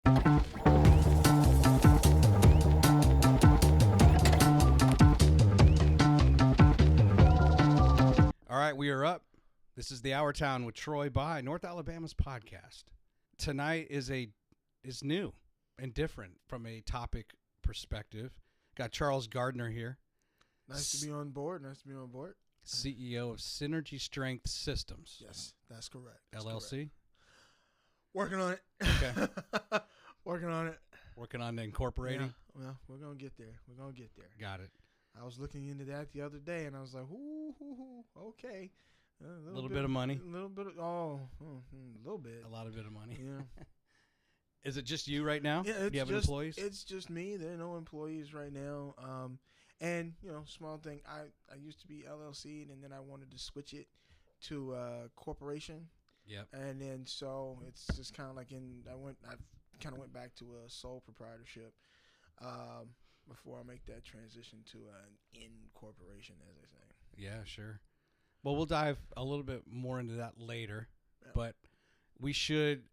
All right, we are up. This is the Our Town with Troy by North Alabama's podcast. Tonight is new and different from a topic perspective. Got Charles Gardner here. Nice to be on board. CEO of Synergy Strength Systems. Yes, that's correct. LLC. Correct. Working on it. Okay. Working on it. Working on incorporating. Yeah, well, we're gonna get there. Got it. I was looking into that the other day, and I was like, ooh, okay. A little bit of money. A little bit. A little bit. A lot of bit of money. Yeah. Is it just you right now? Yeah, Do you have employees? It's just me. There are no employees right now. And small thing. I used to be LLC, and then I wanted to switch it to corporation. Yep. And then so it's just kind of like I kind of went back to a sole proprietorship before I make that transition to an incorporation, as they say. Yeah, sure. Well, we'll dive a little bit more into that later, but we should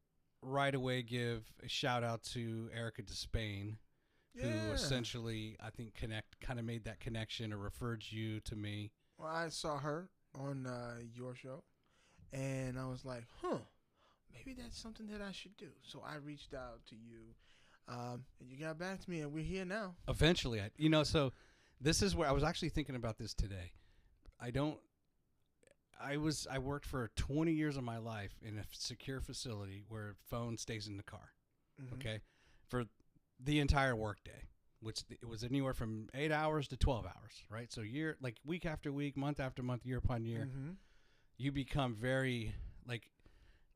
right away give a shout out to Erica Despain, who essentially, I think, kind of made that connection or referred you to me. Well, I saw her on your show, and I was like, maybe that's something that I should do. So I reached out to you, and you got back to me, and we're here now. Eventually, so this is where I was actually thinking about this today. I worked for 20 years of my life in a secure facility where phone stays in the car, okay, for the entire workday, which it was anywhere from 8 hours to 12 hours, right? So week after week, month after month, year upon year, you become very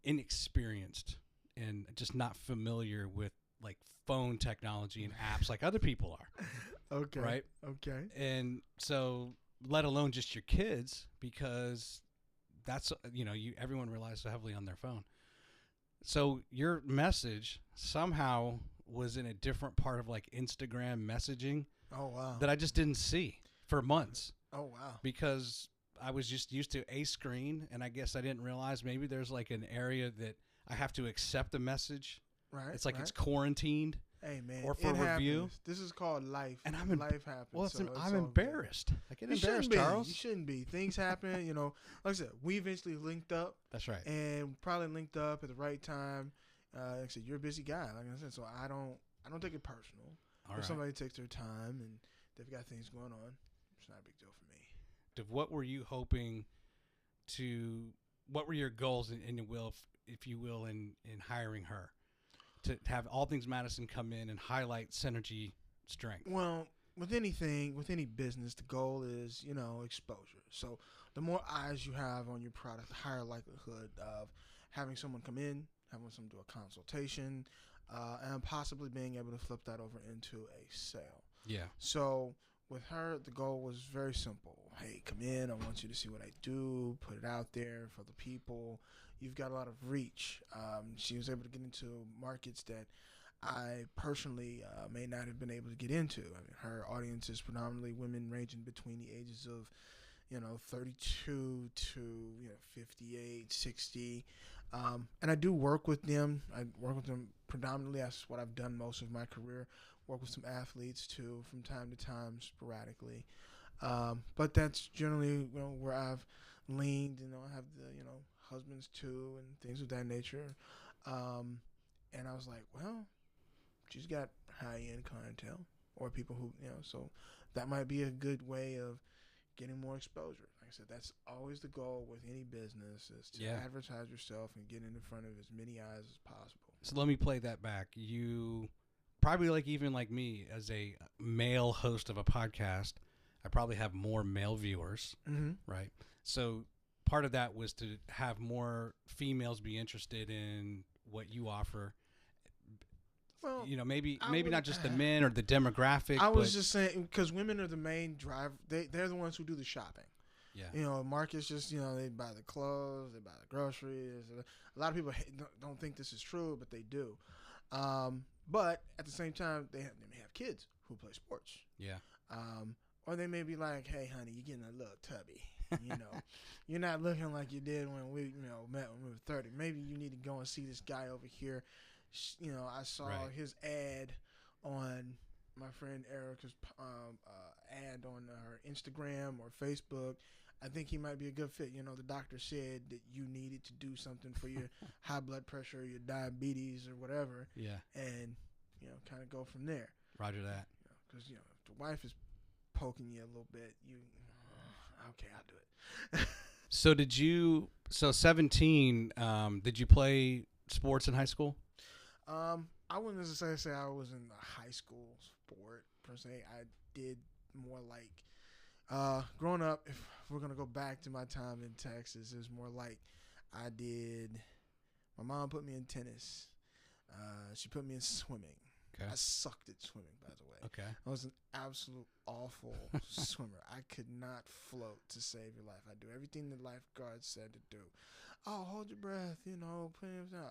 inexperienced and just not familiar with phone technology and apps like other people are. Okay. Right? Okay. And so, let alone just your kids, because that's, everyone relies so heavily on their phone. So your message somehow was in a different part of Instagram messaging. Oh, wow. That I just didn't see for months. Oh, wow. Because I was just used to a screen, and I guess I didn't realize maybe there's an area that I have to accept a message. Right. It's it's quarantined. Hey, man. Or for review. Happens. This is called life. And life happens. Well, so I'm embarrassed. Good. I get embarrassed, Charles. You shouldn't be. Things happen. Like I said, we eventually linked up. That's right. And probably linked up at the right time. Like I said, you're a busy guy. Like I said, so I don't take it personal. If somebody takes their time and they've got things going on, it's not a big deal for me. What were you hoping to? What were your goals, if you will, in hiring her? To have All Things Madison come in and highlight Synergy Strength? Well, with any business, the goal is, exposure. So the more eyes you have on your product, the higher likelihood of having someone come in, having someone do a consultation, and possibly being able to flip that over into a sale. Yeah. So with her, the goal was very simple. Hey, come in. I want you to see what I do. Put it out there for the people. You've got a lot of reach. She was able to get into markets that I personally may not have been able to get into. I mean, her audience is predominantly women ranging between the ages of, 32 to 58, 60. And I do work with them. I work with them predominantly. That's what I've done most of my career. Work with some athletes too, from time to time, sporadically. But that's generally where I've leaned. I have the husbands too and things of that nature. And I was like, well, she's got high-end clientele or people who, so that might be a good way of getting more exposure. Like I said, that's always the goal with any business, is to advertise yourself and get in front of as many eyes as possible. So let me play that back. You probably even like me, as a male host of a podcast, I probably have more male viewers, right? So part of that was to have more females be interested in what you offer. Well, maybe not just the men or the demographic. I was just saying, because women are the main driver. They're the ones who do the shopping. Yeah. Markets just, they buy the clothes, they buy the groceries. A lot of people don't think this is true, but they do. But at the same time, they may have kids who play sports. Yeah. Or they may be like, hey, honey, you're getting a little tubby. You're not looking like you did when we met when we were 30. Maybe you need to go and see this guy over here. I saw his ad on my friend Erica's ad on her Instagram or Facebook. I think he might be a good fit. The doctor said that you needed to do something for your high blood pressure, your diabetes, or whatever. Yeah. And, kind of go from there. Roger that. Because, if the wife is poking you a little bit, okay, I'll do it. So 17, did you play sports in high school? I wouldn't necessarily say I was in a high school sport, per se. I did more like, growing up, if we're going to go back to my time in Texas, it was more like my mom put me in tennis. She put me in swimming. Okay. I sucked at swimming, by the way. Okay. I was an absolute awful swimmer. I could not float to save your life. I do everything the lifeguard said to do. Oh, hold your breath, put it down.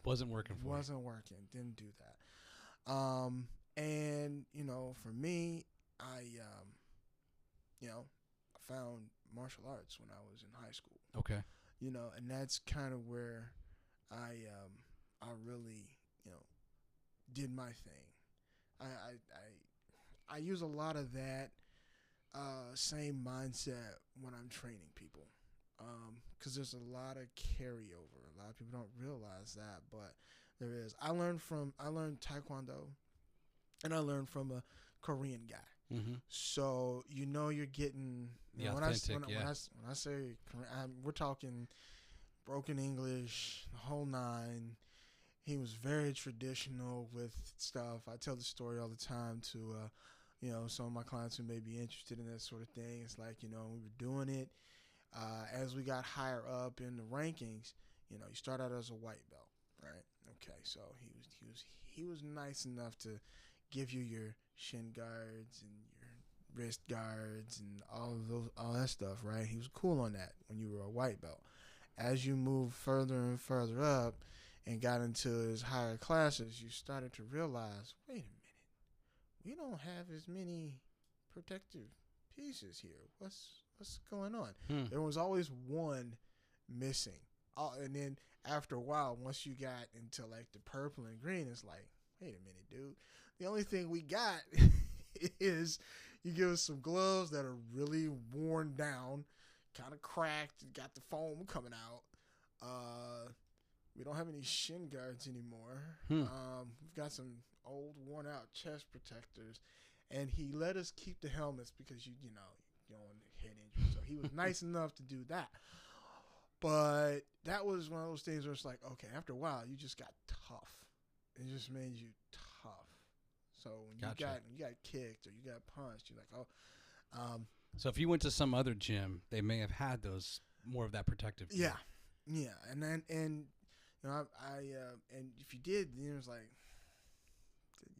Wasn't working for you. Wasn't working. Didn't do that. And, for me, I found martial arts when I was in high school. Okay. And that's kind of where I really, did my thing. I use a lot of that same mindset when I'm training people, because there's a lot of carryover. A lot of people don't realize that, but there is. I learned Tae Kwon Do, and I learned from a Korean guy. Mm-hmm. So you're getting authentic. When I say Korean, we're talking broken English, the whole nine. He was very traditional with stuff. I tell the story all the time to, some of my clients who may be interested in that sort of thing. It's like, we were doing it. As we got higher up in the rankings, you start out as a white belt, right? Okay, so he was nice enough to give you your shin guards and your wrist guards and all that stuff, right? He was cool on that when you were a white belt. As you move further and further up and got into his higher classes, you started to realize, wait a minute, we don't have as many protective pieces here. What's going on? There was always one missing. And then after a while, once you got into like the purple and green, it's like, wait a minute, dude. The only thing we got is you give us some gloves that are really worn down, kind of cracked, got the foam coming out. We don't have any shin guards anymore. We've got some old, worn-out chest protectors, and he let us keep the helmets because you don't want head injury. So he was nice enough to do that. But that was one of those things where it's like, okay, after a while, you just got tough. It just made you tough. So when you got kicked or you got punched, you're like, oh. So if you went to some other gym, they may have had those more of that protective gear. Yeah, and then and if you did, then it was like,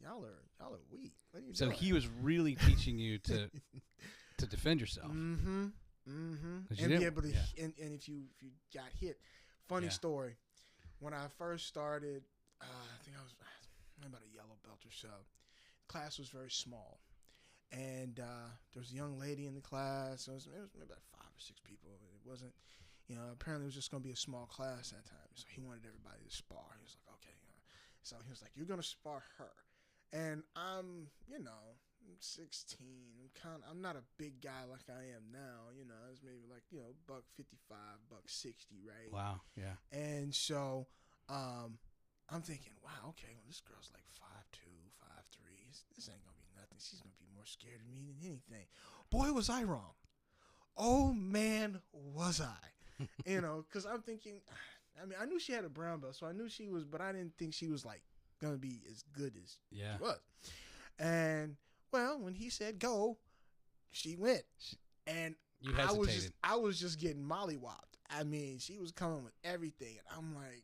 y'all are weak. What are you doing? So he was really teaching you to defend yourself. Mm-hmm. And be able to, and if you got hit, funny story. When I first started, I think I was about a yellow belt or so. Class was very small. And there was a young lady in the class. It was maybe about 5 or 6 people. It wasn't, apparently it was just going to be a small class that time. So he wanted everybody to spar. He was like, okay. So he was like, you're going to spar her. And I'm 16. I'm not a big guy like I am now. It's maybe like, $155, $160, right? Wow, yeah. And so I'm thinking, wow, okay, well, this girl's like 5'2", 5'3". This ain't going to be nothing. She's going to be more scared of me than anything. Boy, was I wrong. Oh, man, was I. Because I'm thinking, I knew she had a brown belt, so I knew she was, but I didn't think she was, like, going to be as good as she was. And, well, when he said go, she went. And you hesitated. I was just getting mollywopped. I mean, she was coming with everything. And I'm like,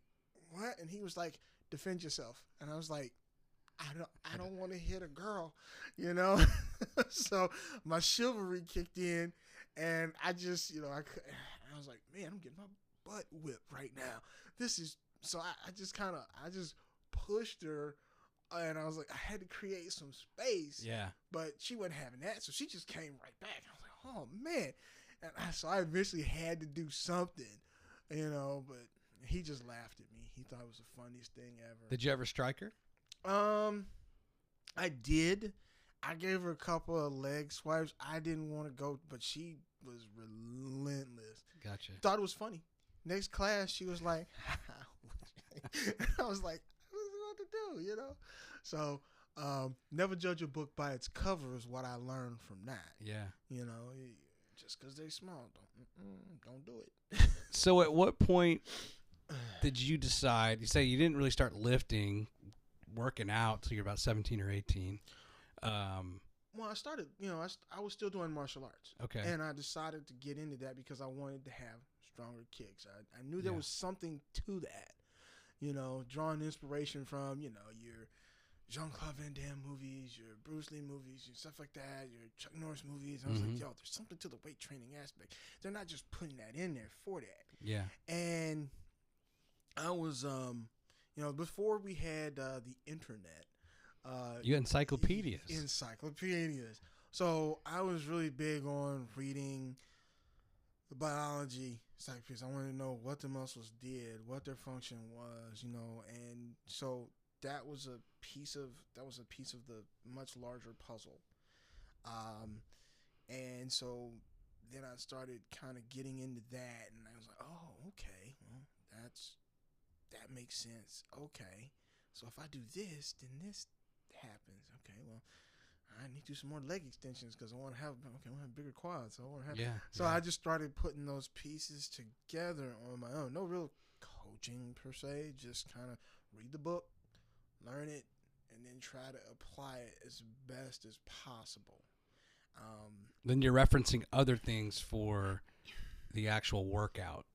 what? And he was like, defend yourself. And I was like, I don't want to hit a girl, So my chivalry kicked in, and I just, I was like, man, I'm getting my butt whipped right now. This is so. I just pushed her, and I was like, I had to create some space. Yeah. But she wasn't having that, so she just came right back. I was like, oh man, and so I eventually had to do something, But he just laughed at me. He thought it was the funniest thing ever. Did you ever strike her? I did. I gave her a couple of leg swipes. I didn't want to go, but she was relentless. Gotcha. Thought it was funny. Next class, she was like, I was like, what to do, you know? So, never judge a book by its cover is what I learned from that. Yeah. You know, just because they're small, don't do it. So at what point did you decide, you say you didn't really start lifting, working out till you're about 17 or 18. Well, I started, I was still doing martial arts. Okay. And I decided to get into that because I wanted to have stronger kicks. I knew there was something to that, drawing inspiration from, your Jean-Claude Van Damme movies, your Bruce Lee movies, and stuff like that, your Chuck Norris movies. And I was like, yo, there's something to the weight training aspect. They're not just putting that in there for that. Yeah. And I was, before we had the internet. You had encyclopedias. Encyclopedias. So I was really big on reading the biology encyclopedias. I wanted to know what the muscles did, what their function was, and so that was a piece of the much larger puzzle. And so then I started kind of getting into that, and I was like, oh, okay, well, that makes sense. Okay, so if I do this, then this happens. Okay, well, I need to do some more leg extensions because I want to have bigger quads. So I want to have. So I just started putting those pieces together on my own. No real coaching per se. Just kind of read the book, learn it, and then try to apply it as best as possible. Then you're referencing other things for the actual workout.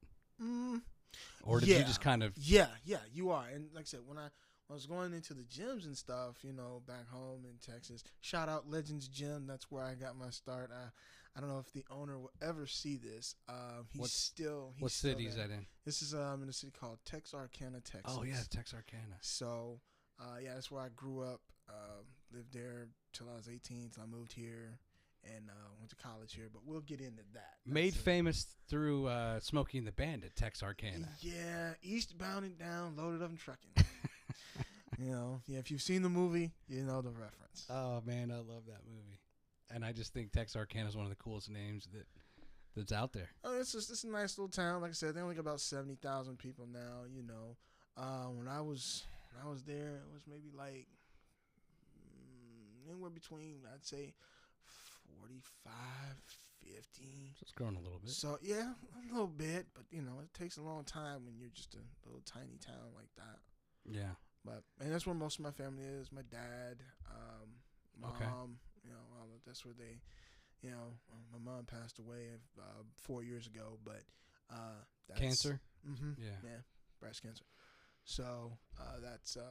Or did you just kind of... Yeah, you are. And like I said, when I was going into the gyms and stuff, back home in Texas, shout out Legends Gym. That's where I got my start. I don't know if the owner will ever see this. What city is that in? This is in a city called Texarkana, Texas. Oh, yeah, Texarkana. So, that's where I grew up. Lived there till I was 18, till I moved here. And went to college here, but we'll get into that. Made famous through Smokey and the Bandit, Texarkana. Yeah, eastbound and down, loaded up and trucking. If you've seen the movie, you know the reference. Oh man, I love that movie, and I just think Texarkana is one of the coolest names that's out there. Oh, it's a nice little town. Like I said, they only got about 70,000 people now. When I was there, it was maybe like anywhere between, I'd say, 45, 50. So it's grown a little bit. So, yeah, a little bit. But, it takes a long time when you're just a little tiny town like that. Yeah. And that's where most of my family is. My dad, mom, okay. That's where they, my mom passed away 4 years ago. But that's... Cancer? Mm-hmm. Yeah, breast cancer. So that's... so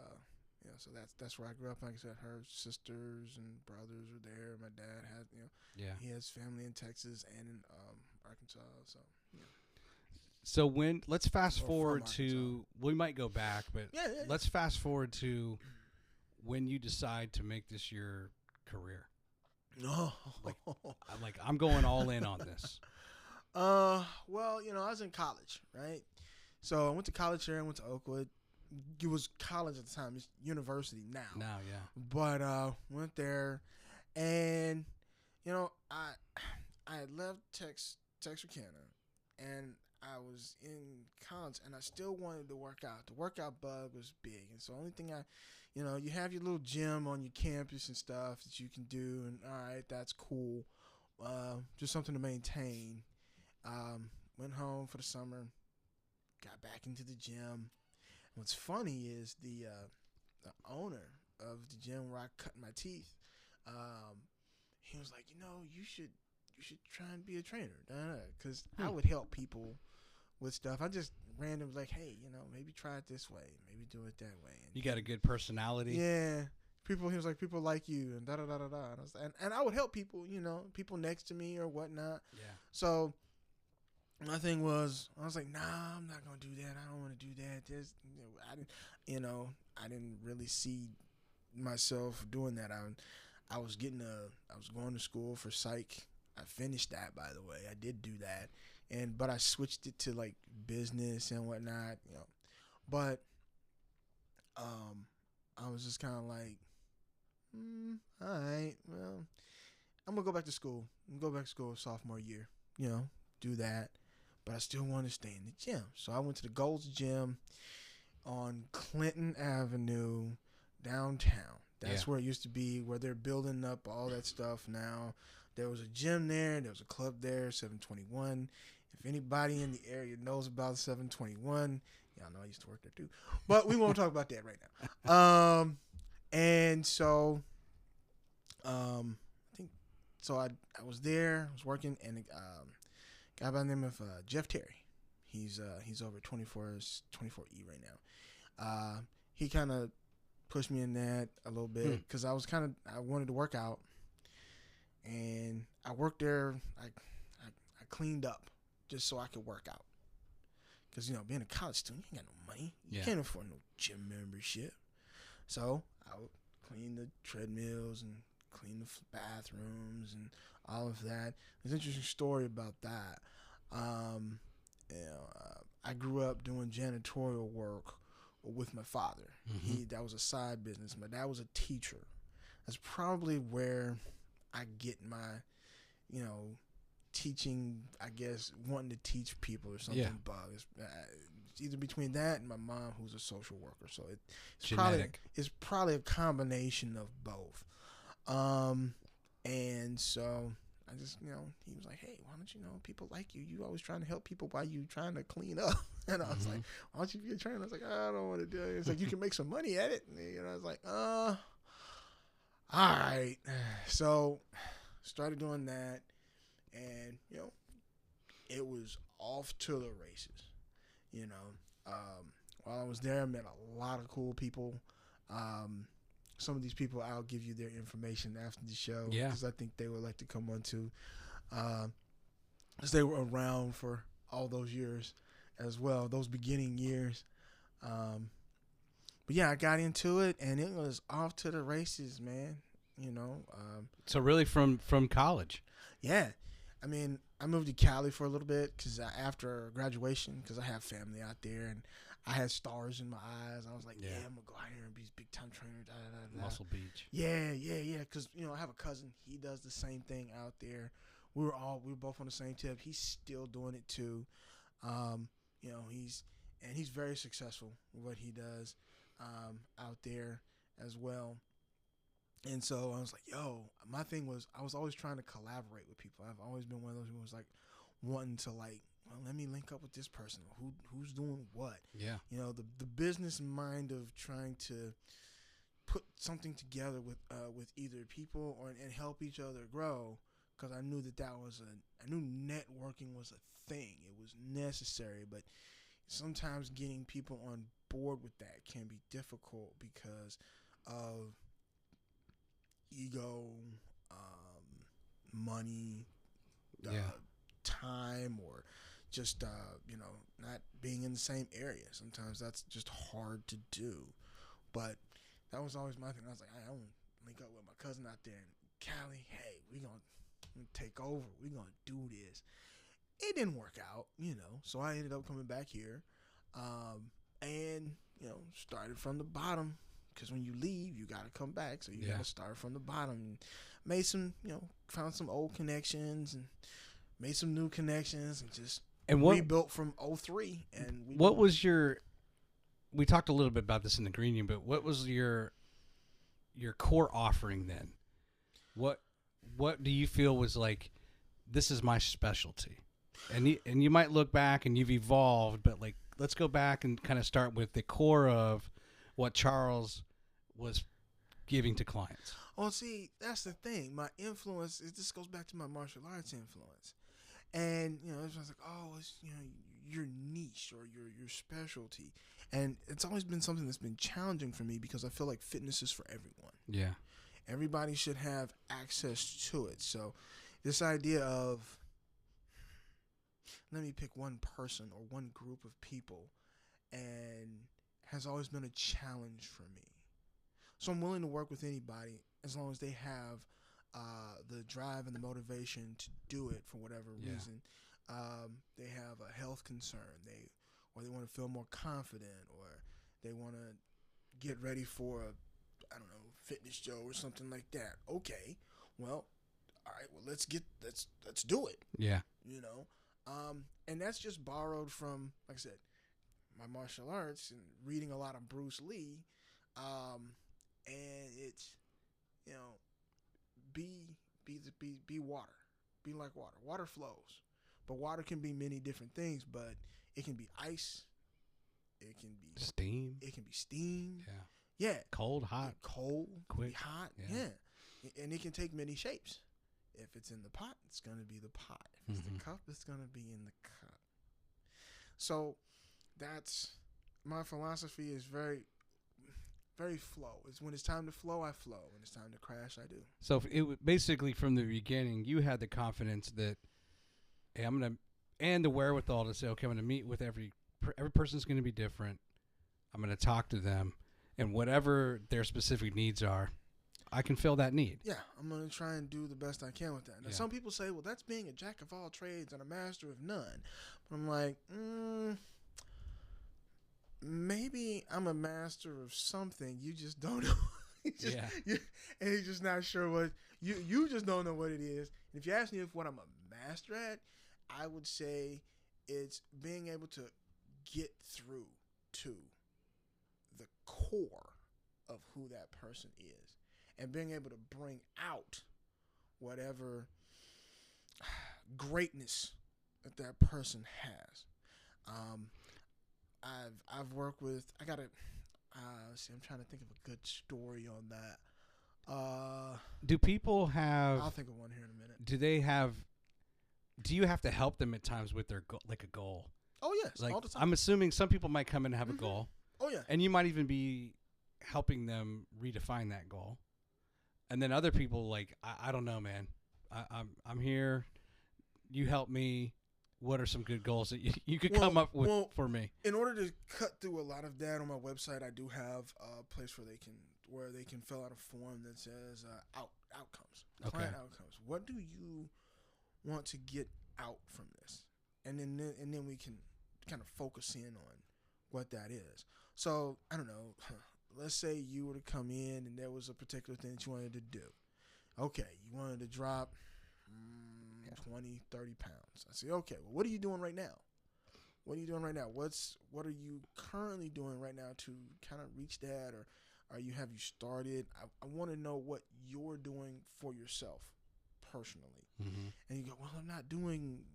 that's where I grew up. Like I said, her sisters and brothers were there. My dad had, he has family in Texas and in Arkansas. So, yeah. So let's fast forward to, we might go back, but let's fast forward to when you decide to make this your career. No, I'm going all in on this. Well, I was in college, right? So I went to college here. I went to Oakwood. It was college at the time. It's university now. Now, yeah. But went there, and I had left Texarkana, and I was in college, and I still wanted to work out. The workout bug was big, and so the only thing you have your little gym on your campus and stuff that you can do, and all right, that's cool. Just something to maintain. Went home for the summer, got back into the gym. What's funny is the owner of the gym where I cut my teeth, he was like, you should try and be a trainer, because I would help people with stuff. I just randomly like, hey, maybe try it this way, maybe do it that way. And you got a good personality. Yeah, he was like, people like you, and and I would help people, people next to me or whatnot. Yeah. So my thing was, I was like, nah, I'm not gonna do that. I don't want to do that. I didn't really see myself doing that. I was going to school for psych. I finished that, by the way. I did do that, but I switched it to like business and whatnot. But I was just kind of like, all right, well, I'm gonna go back to school. Go back to school sophomore year. Do that. But I still want to stay in the gym. So I went to the Gold's Gym on Clinton Avenue downtown. That's where it used to be, where they're building up all that stuff now. There was a gym there. There was a club there, 721. If anybody in the area knows about 721, y'all know I used to work there too. But we won't talk about that right now. And so, I think, so I was there, I was working, and a guy by the name of Jeff Terry. He's over 24E right now. He kind of pushed me in that a little bit because I wanted to work out, and I worked there. I cleaned up just so I could work out because being a college student, you ain't got no money. You can't afford no gym membership. So I would clean the treadmills and clean the bathrooms and all of that. There's an interesting story about that. I grew up doing janitorial work with my father. That was a side business. My dad was a teacher. That's probably where I get my, teaching, I guess, wanting to teach people or something. Bug. It's either between that and my mom, who's a social worker. So it's probably a combination of both. And so I just, he was like, hey, why don't people like you? You always trying to help people while you trying to clean up. And I was like, why don't you be a trainer? I was like, I don't want to do it. It's like, you can make some money at it. And, I was like, all right. So started doing that. And, it was off to the races. While I was there, I met a lot of cool people. Some of these people, I'll give you their information after the show because I think they would like to come on too. Because they were around for all those years as well, those beginning years. But yeah, I got into it, and it was off to the races, man. So really from college? Yeah. I mean, I moved to Cali for a little bit because after graduation, because I have family out there, and I had stars in my eyes. I was like, I'm going to go out here and be a big-time trainer. Muscle Beach. Yeah. Because, I have a cousin. He does the same thing out there. We were both on the same tip. He's still doing it, too. He's very successful with what he does out there as well. And so I was like, my thing was I was always trying to collaborate with people. I've always been one of those people who's like wanting to let me link up with this person. Who's doing what? Yeah. The business mind of trying to put something together with either people and help each other grow. Because I knew I knew networking was a thing. It was necessary, but sometimes getting people on board with that can be difficult because of ego, money, time, or just not being in the same area. Sometimes that's just hard to do. But that was always my thing. I was like, I want to link up with my cousin out there in Cali. Hey, we gonna take over. We gonna do this. It didn't work out, So I ended up coming back here, and started from the bottom. Because when you leave, you got to come back. So you got to start from the bottom. Made some, found some old connections and made some new connections and just rebuilt from 03. And we talked a little bit about this in the green room, but what was your core offering then? What do you feel was like, this is my specialty? And you might look back and you've evolved, but like, let's go back and kind of start with the core of what Charles was giving to clients. Well, see, that's the thing. My influence this goes back to my martial arts influence, and it's just like, it's your niche or your specialty, and it's always been something that's been challenging for me because I feel like fitness is for everyone. Yeah, everybody should have access to it. So, this idea of let me pick one person or one group of people, and has always been a challenge for me. So I'm willing to work with anybody as long as they have the drive and the motivation to do it for whatever reason. They have a health concern, or they want to feel more confident, or they want to get ready for a, I don't know, fitness show or something like that. Okay, well, all right, well let's do it. Yeah. You know, and that's just borrowed from, like I said, my martial arts and reading a lot of Bruce Lee, and it's, you know, be water, be like water. Water flows, but water can be many different things. But it can be ice, it can be Steam. it can be steam. Yeah. Yeah, Cold, hot, cold, quick. hot. Yeah. Yeah, and it can take many shapes. If it's in the pot, it's gonna be the pot. If it's the cup, it's gonna be in the cup. So that's my philosophy. Is very, very flow. It's when it's time to flow, I flow. When it's time to crash, I do. So basically from the beginning, you had the confidence that, hey, I'm gonna, and the wherewithal to say, okay, I'm gonna meet with every person's gonna be different. I'm gonna talk to them, and whatever their specific needs are, I can fill that need. Yeah, I'm going to try and do the best I can with that. Now, some people say, well, that's being a jack of all trades and a master of none. But I'm like, maybe I'm a master of something. You just don't know. And you're just not sure what, you just don't know what it is. And if you ask me what I'm a master at, I would say it's being able to get through to the core of who that person is. And being able to bring out whatever greatness that person has. I've worked with. I gotta see. I'm trying to think of a good story on that. Do people have? I'll think of one here in a minute. Do they have? Do you have to help them at times with their like a goal? Oh yes, like, all the time. I'm assuming some people might come in and have a goal. Oh yeah, and you might even be helping them redefine that goal. And then other people, like, I don't know, man. I'm here. You help me. What are some good goals that you could come up with for me? In order to cut through a lot of that on my website, I do have a place where they can fill out a form that says outcomes, client outcomes. What do you want to get out from this? And then we can kind of focus in on what that is. So I don't know. Let's say you were to come in and there was a particular thing that you wanted to do. Okay, you wanted to drop 20, 30 pounds. I say, okay, well, what are you doing right now? What are you doing right now? What are you currently doing right now to kind of reach that? Or have you started? I want to know what you're doing for yourself personally. And you go, well, I'm not doing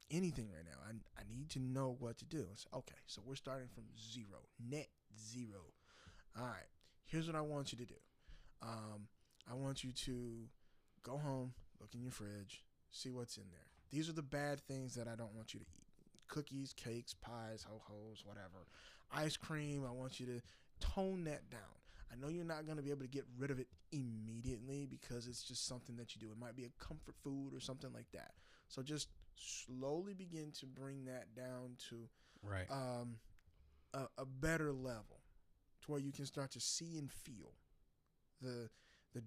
anything right now. I need to know what to do. I say, okay, so we're starting from zero, net zero. All right, here's what I want you to do. I want you to go home, look in your fridge, see what's in there. These are the bad things that I don't want you to eat. Cookies, cakes, pies, ho-hos, whatever. Ice cream, I want you to tone that down. I know you're not going to be able to get rid of it immediately because it's just something that you do. It might be a comfort food or something like that. So just slowly begin to bring that down to a better level, to where you can start to see and feel the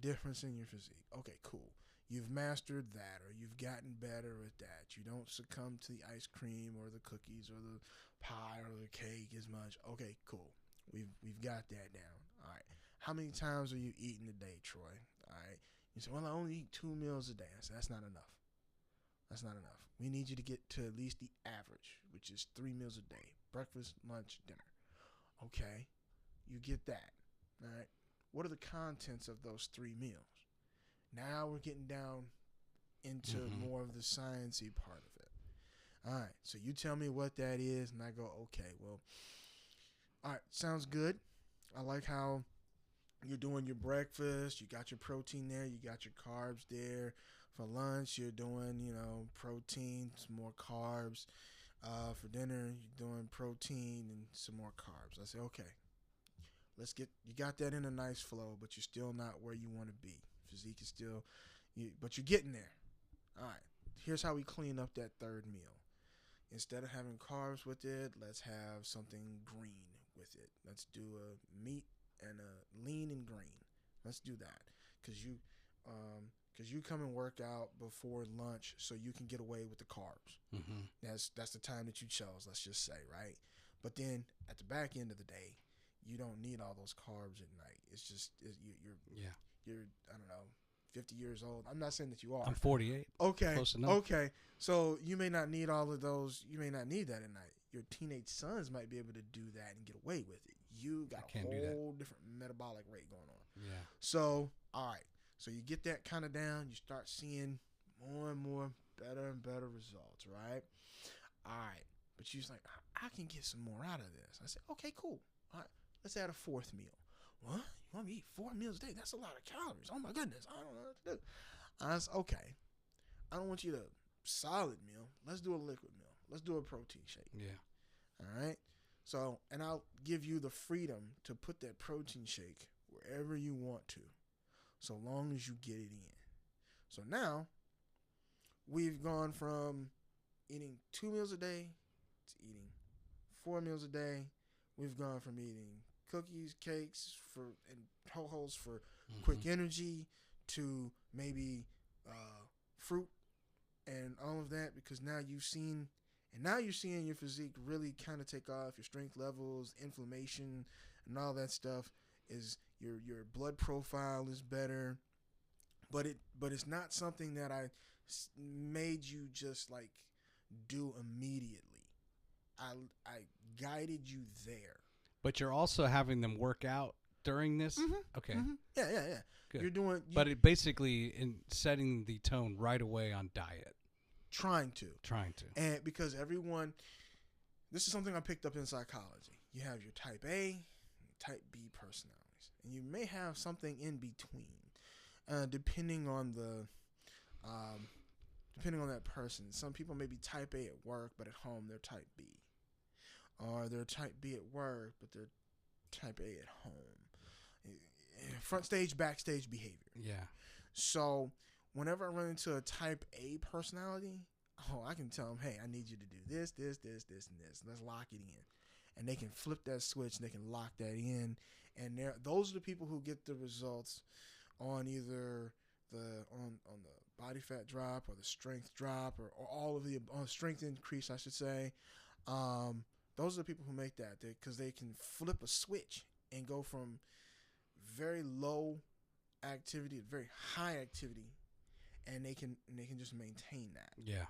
difference in your physique. Okay, cool. You've mastered that, or you've gotten better at that. You don't succumb to the ice cream or the cookies or the pie or the cake as much. Okay, cool. We've got that down. All right. How many times are you eating a day, Troy? All right. You say, well, I only eat 2 meals a day. I said, that's not enough. That's not enough. We need you to get to at least the average, which is 3 meals a day: breakfast, lunch, dinner. Okay. You get that. All right. What are the contents of those 3 meals? Now we're getting down into more of the sciencey part of it. All right. So you tell me what that is, and I go, okay, well, all right, sounds good. I like how you're doing your breakfast. You got your protein there. You got your carbs there. For lunch, you're doing, protein, some more carbs. For dinner, you're doing protein and some more carbs. I say, okay, you got that in a nice flow, but you're still not where you want to be. Physique is still, but you're getting there. All right, here's how we clean up that third meal. Instead of having carbs with it, let's have something green with it. Let's do a meat and a lean and green. Let's do that, because you come and work out before lunch so you can get away with the carbs. That's the time that you chose, let's just say, right? But then at the back end of the day, you don't need all those carbs at night. It's just you're I don't know, 50 years old. I'm not saying that you are. I'm 48. Okay. Close enough. Okay. So you may not need all of those. You may not need that at night. Your teenage sons might be able to do that and get away with it. You got a whole different metabolic rate going on. Yeah. So, all right. So you get that kind of down. You start seeing more and more better and better results, right? All right. But you're just like, I can get some more out of this. I said, okay, cool. All right. Let's add a fourth meal. What? You want me to eat 4 meals a day? That's a lot of calories. Oh, my goodness. I don't know what to do. I said, okay. I don't want you to solid meal. Let's do a liquid meal. Let's do a protein shake. Yeah. All right. So, and I'll give you the freedom to put that protein shake wherever you want to, so long as you get it in. So now we've gone from eating 2 meals a day to eating 4 meals a day. We've gone from eating cookies, cakes and ho-hos for quick energy to maybe fruit and all of that, because now you're seeing your physique really kind of take off. Your strength levels, inflammation, and all that stuff is your blood profile is better. But it's not something that I made you just like do immediately. I guided you there. But you're also having them work out during this? Mm-hmm. Okay. Mm-hmm. Yeah. Good. You're doing... but it basically in setting the tone right away on diet. Trying to. And because this is something I picked up in psychology. You have your type A and type B personalities. And you may have something in between, depending on that person. Some people may be type A at work, but at home they're type B. Or they're type B at work, but they're type A at home. Front stage, backstage behavior. Yeah. So whenever I run into a type A personality, I can tell them, hey, I need you to do this, this, this, this, and this. Let's lock it in. And they can flip that switch and they can lock that in. And those are the people who get the results on either on the body fat drop or the strength drop or all of the strength increase, I should say. Those are the people who make that, because they can flip a switch and go from very low activity to very high activity, and they can just maintain that. Yeah,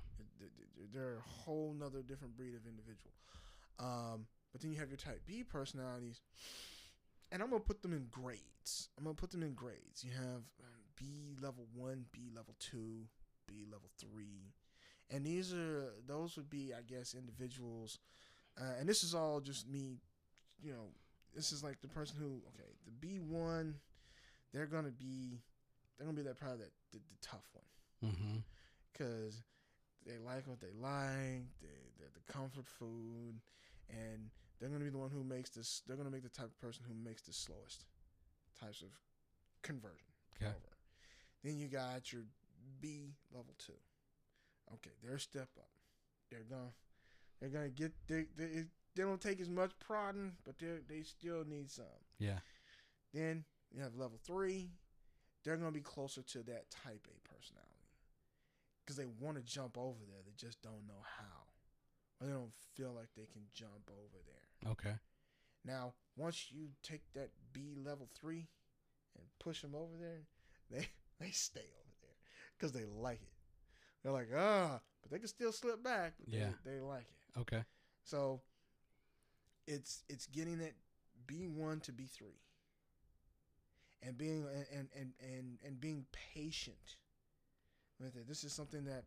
they're a whole nother different breed of individual. But then you have your type B personalities, and I'm gonna put them in grades. You have B level 1, B level 2, B level 3, and those would be, I guess, individuals. And this is all just me, this is like the person who, okay, the B1, they're gonna be that probably the tough one, because they like what they like, they're the comfort food, and they're gonna be the one who makes this. They're gonna make the type of person who makes the slowest types of conversion. Okay. Over. Then you got your B level 2. Okay, they're a step up. They're gonna get they don't take as much prodding, but they still need some. Yeah. Then you have level 3. They're gonna be closer to that type A personality, because they want to jump over there. They just don't know how, or they don't feel like they can jump over there. Okay. Now, once you take that B level 3 and push them over there, they stay over there because they like it. They're like, but they can still slip back. But yeah. They like it. Okay. So it's getting that B1 to B3, and being and being patient with it. This is something that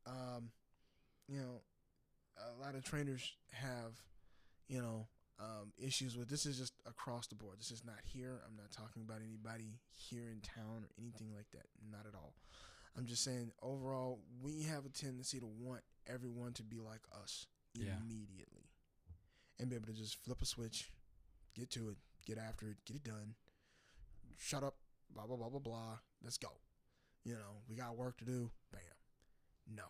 a lot of trainers have issues with. This is just across the board. This is not here. I'm not talking about anybody here in town or anything like that. Not at all. I'm just saying, overall, we have a tendency to want everyone to be like us immediately, and be able to just flip a switch, get to it, get after it, get it done, shut up, blah, blah, blah, blah, blah, let's go. We got work to do, bam. No.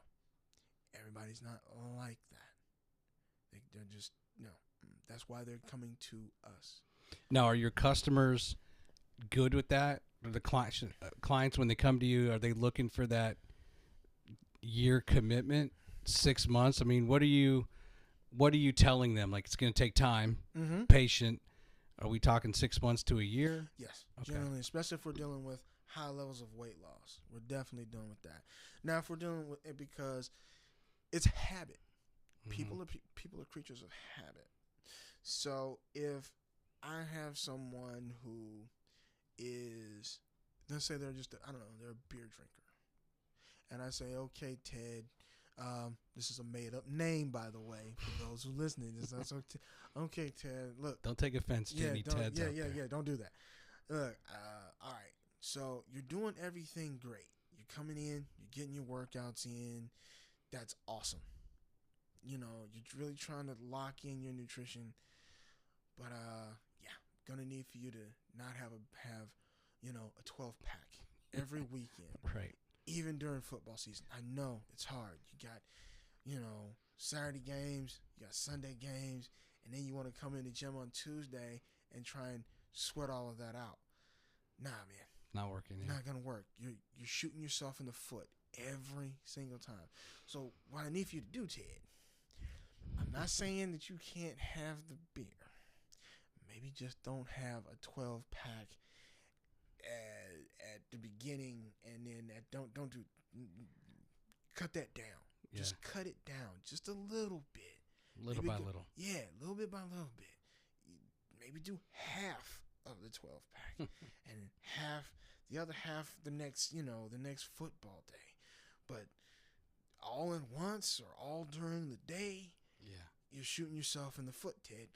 Everybody's not like that. They're just, that's why they're coming to us. Now, are your customers good with that? Are the clients, when they come to you, are they looking for that year commitment, 6 months? I mean, what are you telling them? Like, it's going to take time, patient. Are we talking 6 months to a year? Yes, Okay. generally, especially if we're dealing with high levels of weight loss. We're definitely dealing with that. Now, if we're dealing with it because it's habit. Mm-hmm. People are creatures of habit. So if I have someone who is, let's say they're just, I don't know, they're a beer drinker. And I say, okay, Ted, this is a made up name, by the way, for those who listening. That's okay. Okay, Ted, look. Don't take offense to any Teds out there. Yeah, don't do that. Look, all right. So you're doing everything great. You're coming in, you're getting your workouts in. That's awesome. You know, you're really trying to lock in your nutrition. But yeah, gonna need for you to not have a 12-pack every weekend. Right. Even during football season. I know it's hard. You got, Saturday games, you got Sunday games, and then you want to come in the gym on Tuesday and try and sweat all of that out. Nah, man. Not working. Yeah. Not gonna work. You're shooting yourself in the foot every single time. So what I need for you to do, Ted, I'm not saying that you can't have the beer. Maybe just don't have a 12-pack at the beginning, and then don't do. Cut that down. Yeah. Just cut it down just a little bit. Little by little. Yeah, little bit by little bit. Maybe do half of the 12-pack and the other half the next football day. But all at once or all during the day, yeah, you're shooting yourself in the foot, Ted.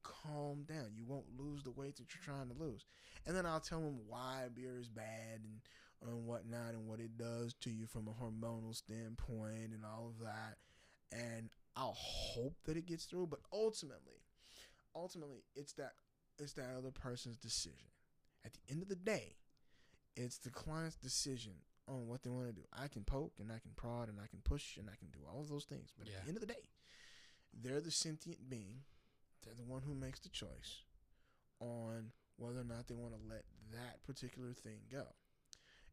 Calm down. You won't lose the weight that you're trying to lose. And then I'll tell them why beer is bad and whatnot and what it does to you from a hormonal standpoint and all of that. And I'll hope that it gets through. But ultimately, it's that other person's decision. At the end of the day, it's the client's decision on what they want to do. I can poke and I can prod and I can push and I can do all of those things. But at the end of the day, they're the sentient being. They're the one who makes the choice on whether or not they want to let that particular thing go.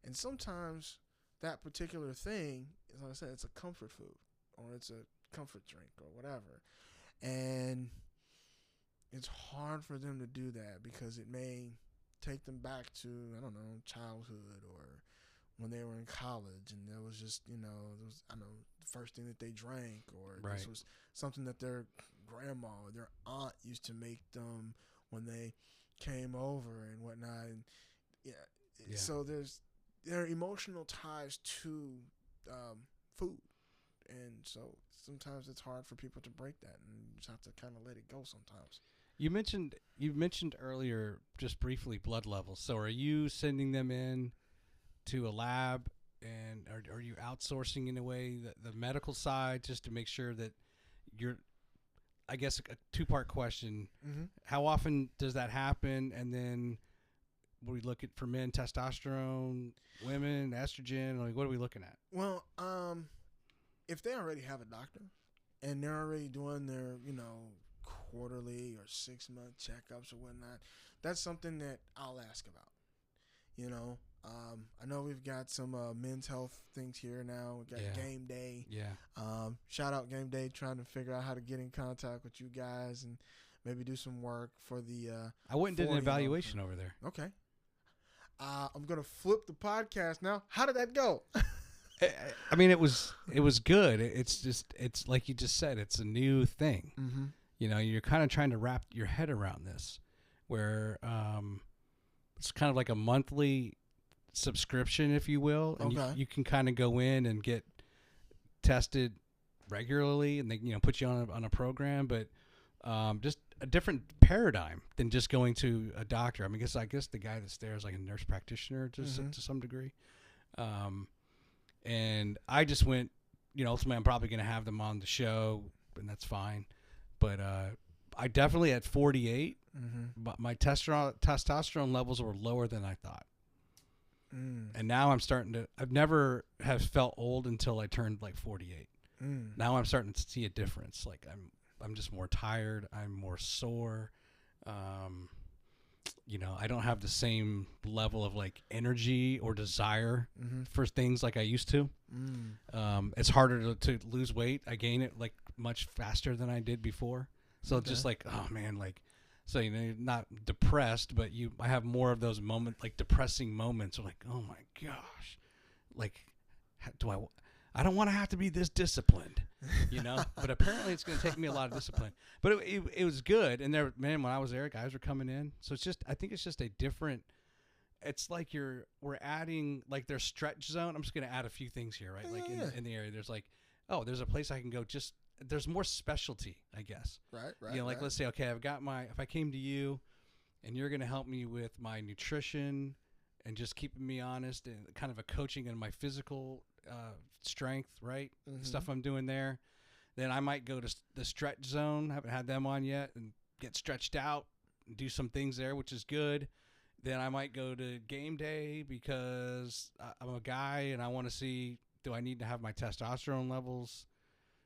And sometimes that particular thing, as I said, it's a comfort food or it's a comfort drink or whatever. And it's hard for them to do that because it may take them back to, I don't know, childhood or when they were in college and there was just, the first thing that they drank or this was something that their grandma or their aunt used to make them when they came over and whatnot. And so there are emotional ties to food. And so sometimes it's hard for people to break that and you just have to kind of let it go sometimes. You mentioned earlier just briefly blood levels. So are you sending them in to a lab, and are you outsourcing in a way the medical side just to make sure that you're, I guess a two-part question. Mm-hmm. How often does that happen? And then we look at for men, testosterone, women, estrogen, like what are we looking at? Well, if they already have a doctor and they're already doing their, quarterly or 6-month checkups or whatnot, that's something that I'll ask about. I know we've got some men's health things here now. We got Game Day. Yeah. Shout out Game Day, trying to figure out how to get in contact with you guys and maybe do some work for the. I went and did an evaluation over there. Okay. I'm gonna flip the podcast now. How did that go? I mean, it was good. It's like you just said, it's a new thing. Mm-hmm. You're kind of trying to wrap your head around this, where it's kind of like a monthly subscription, if you will, and you can kind of go in and get tested regularly, and they put you on a program, but just a different paradigm than just going to a doctor. I mean, I guess the guy that's there is like a nurse practitioner to some degree, and I just went. Ultimately, I'm probably going to have them on the show, and that's fine. But I definitely at 48, but my testosterone levels were lower than I thought. And now I've never have felt old until I turned like 48. Now I'm starting to see a difference. Like I'm just more tired. I'm more sore. I don't have the same level of like energy or desire for things like I used to. It's harder to lose weight. I gain it like much faster than I did before. So just like, oh man, like So you're not depressed, but I have more of those moments, like depressing moments, like, oh my gosh, like I don't want to have to be this disciplined, But apparently, it's going to take me a lot of discipline. But it was good, and when I was there, guys were coming in. So I think it's just a different. It's like we're adding like their stretch zone. I'm just going to add a few things here, right? Like in the area, there's like, there's a place I can go. There's more specialty, I guess. Right. Like let's say, okay, if I came to you, and you're going to help me with my nutrition, and just keeping me honest, and kind of a coaching in my physical strength, right? Mm-hmm. Stuff I'm doing there. Then I might go to the stretch zone. Haven't had them on yet, and get stretched out and do some things there, which is good. Then I might go to game day because I'm a guy and I want to see, do I need to have my testosterone levels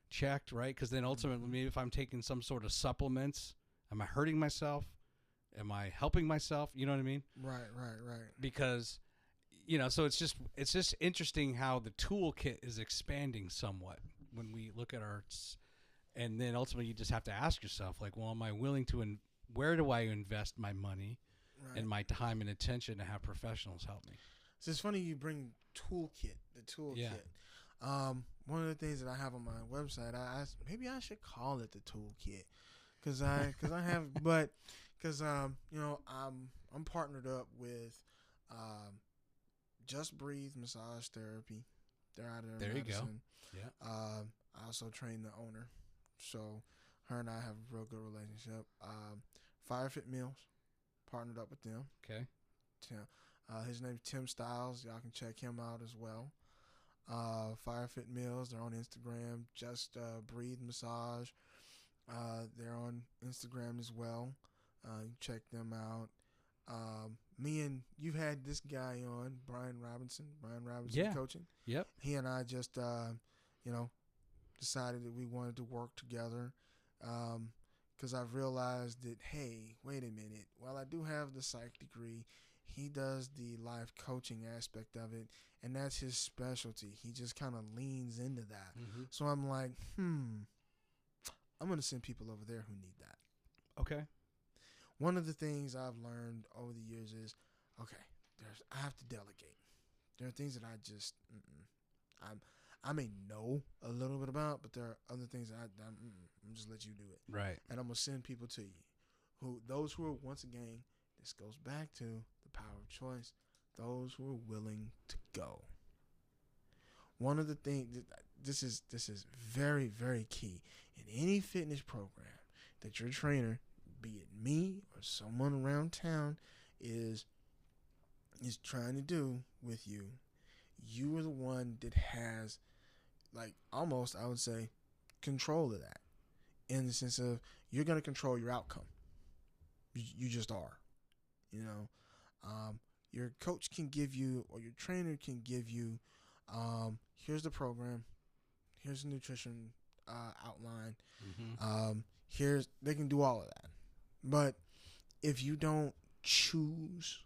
checked, right? Because then ultimately, maybe if I'm taking some sort of supplements, am I hurting myself? Am I helping myself? You know what I mean? Right. Because, so it's just interesting how the toolkit is expanding somewhat when we look at and then ultimately you just have to ask yourself, like, well, am I willing to, where do I invest my money? Right. And my time and attention to have professionals help me. So it's funny you bring the toolkit. Yeah. One of the things that I have on my website, maybe I should call it the toolkit, because I'm partnered up with Just Breathe Massage Therapy. They're out of there. Madison. You go. Yeah. I also train the owner, so her and I have a real good relationship. Fire Fit Meals. Partnered up with them. Okay. His name's Tim Styles. Y'all can check him out as well. Fire Fit Meals. They're on Instagram. Just Breathe Massage. They're on Instagram as well. You check them out. Me and you've had this guy on, Brian Robinson Coaching. Yep. He and I just decided that we wanted to work together. Because I've realized that, hey, wait a minute. While I do have the psych degree, he does the life coaching aspect of it, and that's his specialty. He just kind of leans into that. Mm-hmm. So I'm like, I'm going to send people over there who need that. Okay. One of the things I've learned over the years is, I have to delegate. There are things that I just, I may know a little bit about, but there are other things that I'm just let you do it. Right. And I'm going to send people to you. Those who are, once again, this goes back to the power of choice, those who are willing to go. One of the things, this is very, very key in any fitness program that your trainer, be it me or someone around town, is trying to do with you. You are the one that has, like, almost, I would say, control of that, in the sense of you're going to control your outcome. You just are. Your coach can give you, or your trainer can give you, here's the program, here's the nutrition outline, they can do all of that. But if you don't choose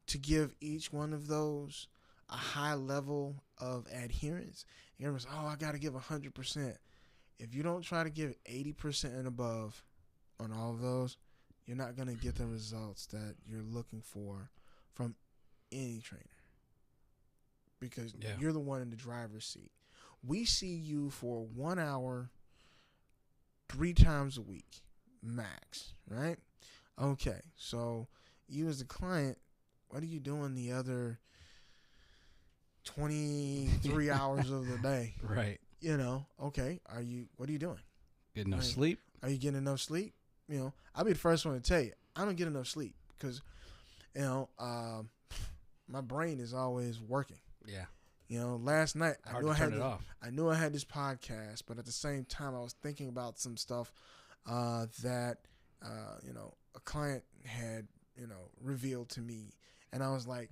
to give each one of those a high level of adherence, you're going to say, I got to give 100%. If you don't try to give 80% and above on all of those, you're not going to get the results that you're looking for from any trainer, because you're the one in the driver's seat. We see you for 1 hour, 3 times a week, max, right? Okay, so you as the client, what are you doing the other 23 hours of the day? Right. Okay, what are you doing? Get enough sleep? Are you getting enough sleep? I'll be the first one to tell you, I don't get enough sleep because, my brain is always working. Yeah. Last night I knew I had this podcast, but at the same time I was thinking about some stuff that a client had revealed to me, and I was like,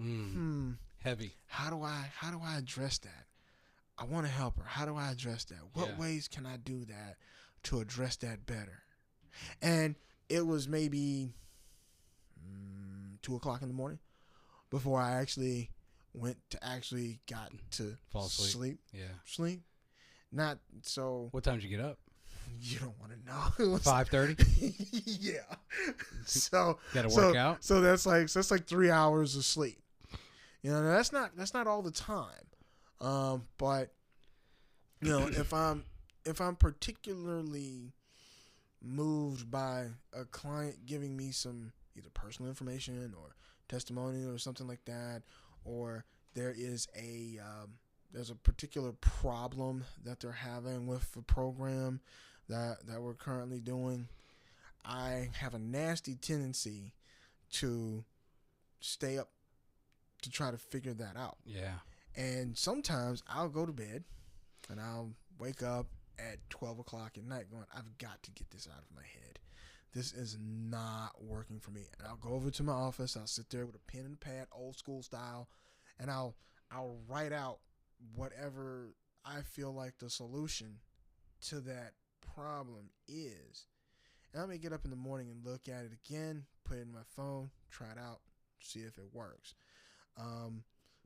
heavy. How do I address that? I want to help her. How do I address that? What ways can I do that to address that better? And it was maybe 2 o'clock in the morning before I actually got to fall asleep. Sleep. Not so. What time did you get up? You don't want to know. 5:30. Yeah. So Got to work out. So that's like 3 hours of sleep. You know, that's not all the time. But you know, if I'm particularly moved by a client giving me some either personal information or testimony or something like that, or there's a particular problem that they're having with the program that we're currently doing, I have a nasty tendency to stay up to try to figure that out. Yeah. And sometimes I'll go to bed and I'll wake up at 12 o'clock at night going, I've got to get this out of my head. This is not working for me. And I'll go over to my office. I'll sit there with a pen and pad, old school style, and I'll write out whatever I feel like the solution to that problem is. And I may get up in the morning and look at it again, put it in my phone, try it out, see if it works.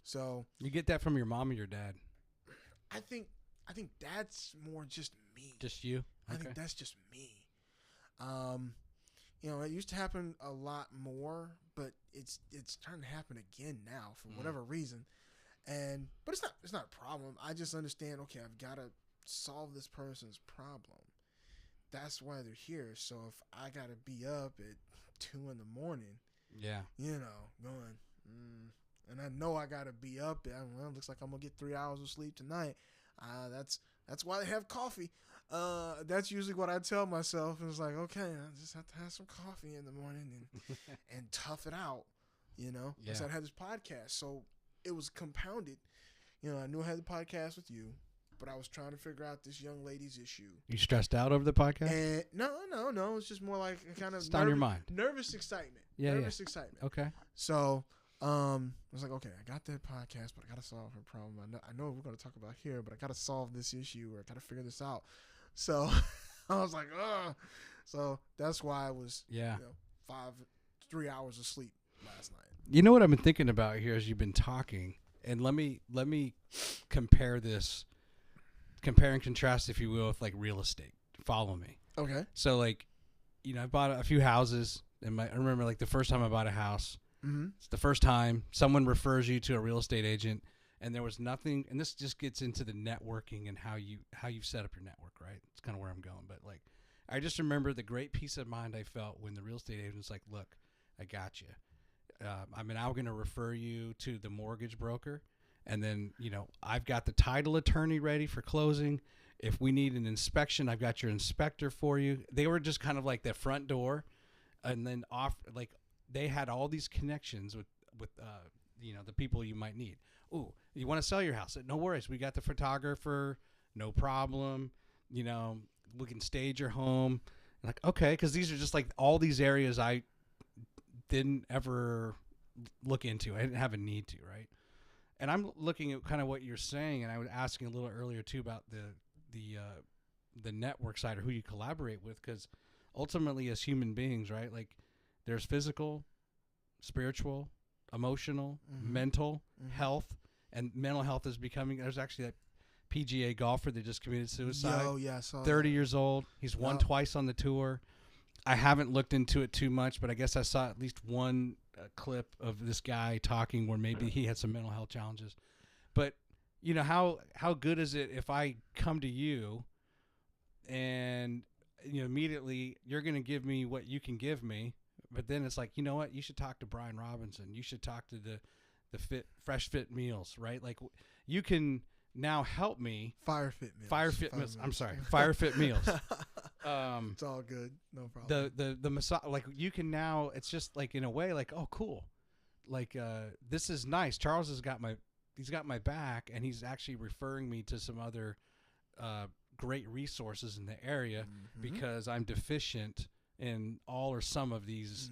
So you get that from your mom or your dad? I think that's more just me. Just you? I think that's just me. You know, it used to happen a lot more, but it's starting to happen again now for whatever reason. But it's not a problem. I just understand, okay, I've got to solve this person's problem. That's why they're here. So if I got to be up at 2 a.m, yeah, you know, going, and I know I got to be up. Well, it looks like I'm gonna get 3 hours of sleep tonight. That's why they have coffee. That's usually what I tell myself. It's like, okay, I just have to have some coffee in the morning and tough it out, you know. Yeah. So I had this podcast, so it was compounded. You know, I knew I had the podcast with you, but I was trying to figure out this young lady's issue. You stressed out over the podcast? And no. It's just more like a kind of it's on your mind. Nervous excitement. Yeah, nervous excitement. Okay. So I was like, okay, I got that podcast, but I got to solve her problem. I know we're going to talk about here, but I got to solve this issue or I got to figure this out. So I was like, ugh. So that's why I was, 3 hours of sleep last night. You know what I've been thinking about here as you've been talking, and let me compare and contrast, if you will, with like real estate. Follow me. Okay. So like, you know, I bought a few houses, and I remember like the first time I bought a house. Mm-hmm. It's the first time someone refers you to a real estate agent, and there was nothing. And this just gets into the networking and how you've set up your network, right? It's kind of where I'm going. But like, I just remember the great peace of mind I felt when the real estate agent was like, "Look, I got you. I'm now going to refer you to the mortgage broker, and then I've got the title attorney ready for closing. If we need an inspection, I've got your inspector for you." They were just kind of like the front door, and then they had all these connections with the people you might need. Ooh, you want to sell your house? No worries. We got the photographer. No problem. We can stage your home. Like, okay, because these are just like all these areas I didn't ever look into. I didn't have a need to, right? And I'm looking at kind of what you're saying, and I was asking a little earlier too about the network side or who you collaborate with, because ultimately as human beings, right, like there's physical, spiritual, emotional, mental health, and mental health is becoming. There's actually that PGA golfer that just committed suicide. Oh yeah, I saw 30 years old. He's won twice on the tour. I haven't looked into it too much, but I guess I saw at least one clip of this guy talking where maybe he had some mental health challenges. But how good is it if I come to you and immediately you're going to give me what you can give me, but then it's like, you know what, you should talk to Brian Robinson. You should talk to the Fresh Fit Meals, right? Like you can now help me. Fire Fit Meals. I'm sorry, Fire Fit Meals. It's all good, no problem. The massage, like you can now. It's just like in a way, like, oh, cool, like this is nice. Charles has got my back, and he's actually referring me to some other great resources in the area because I'm deficient in all or some of these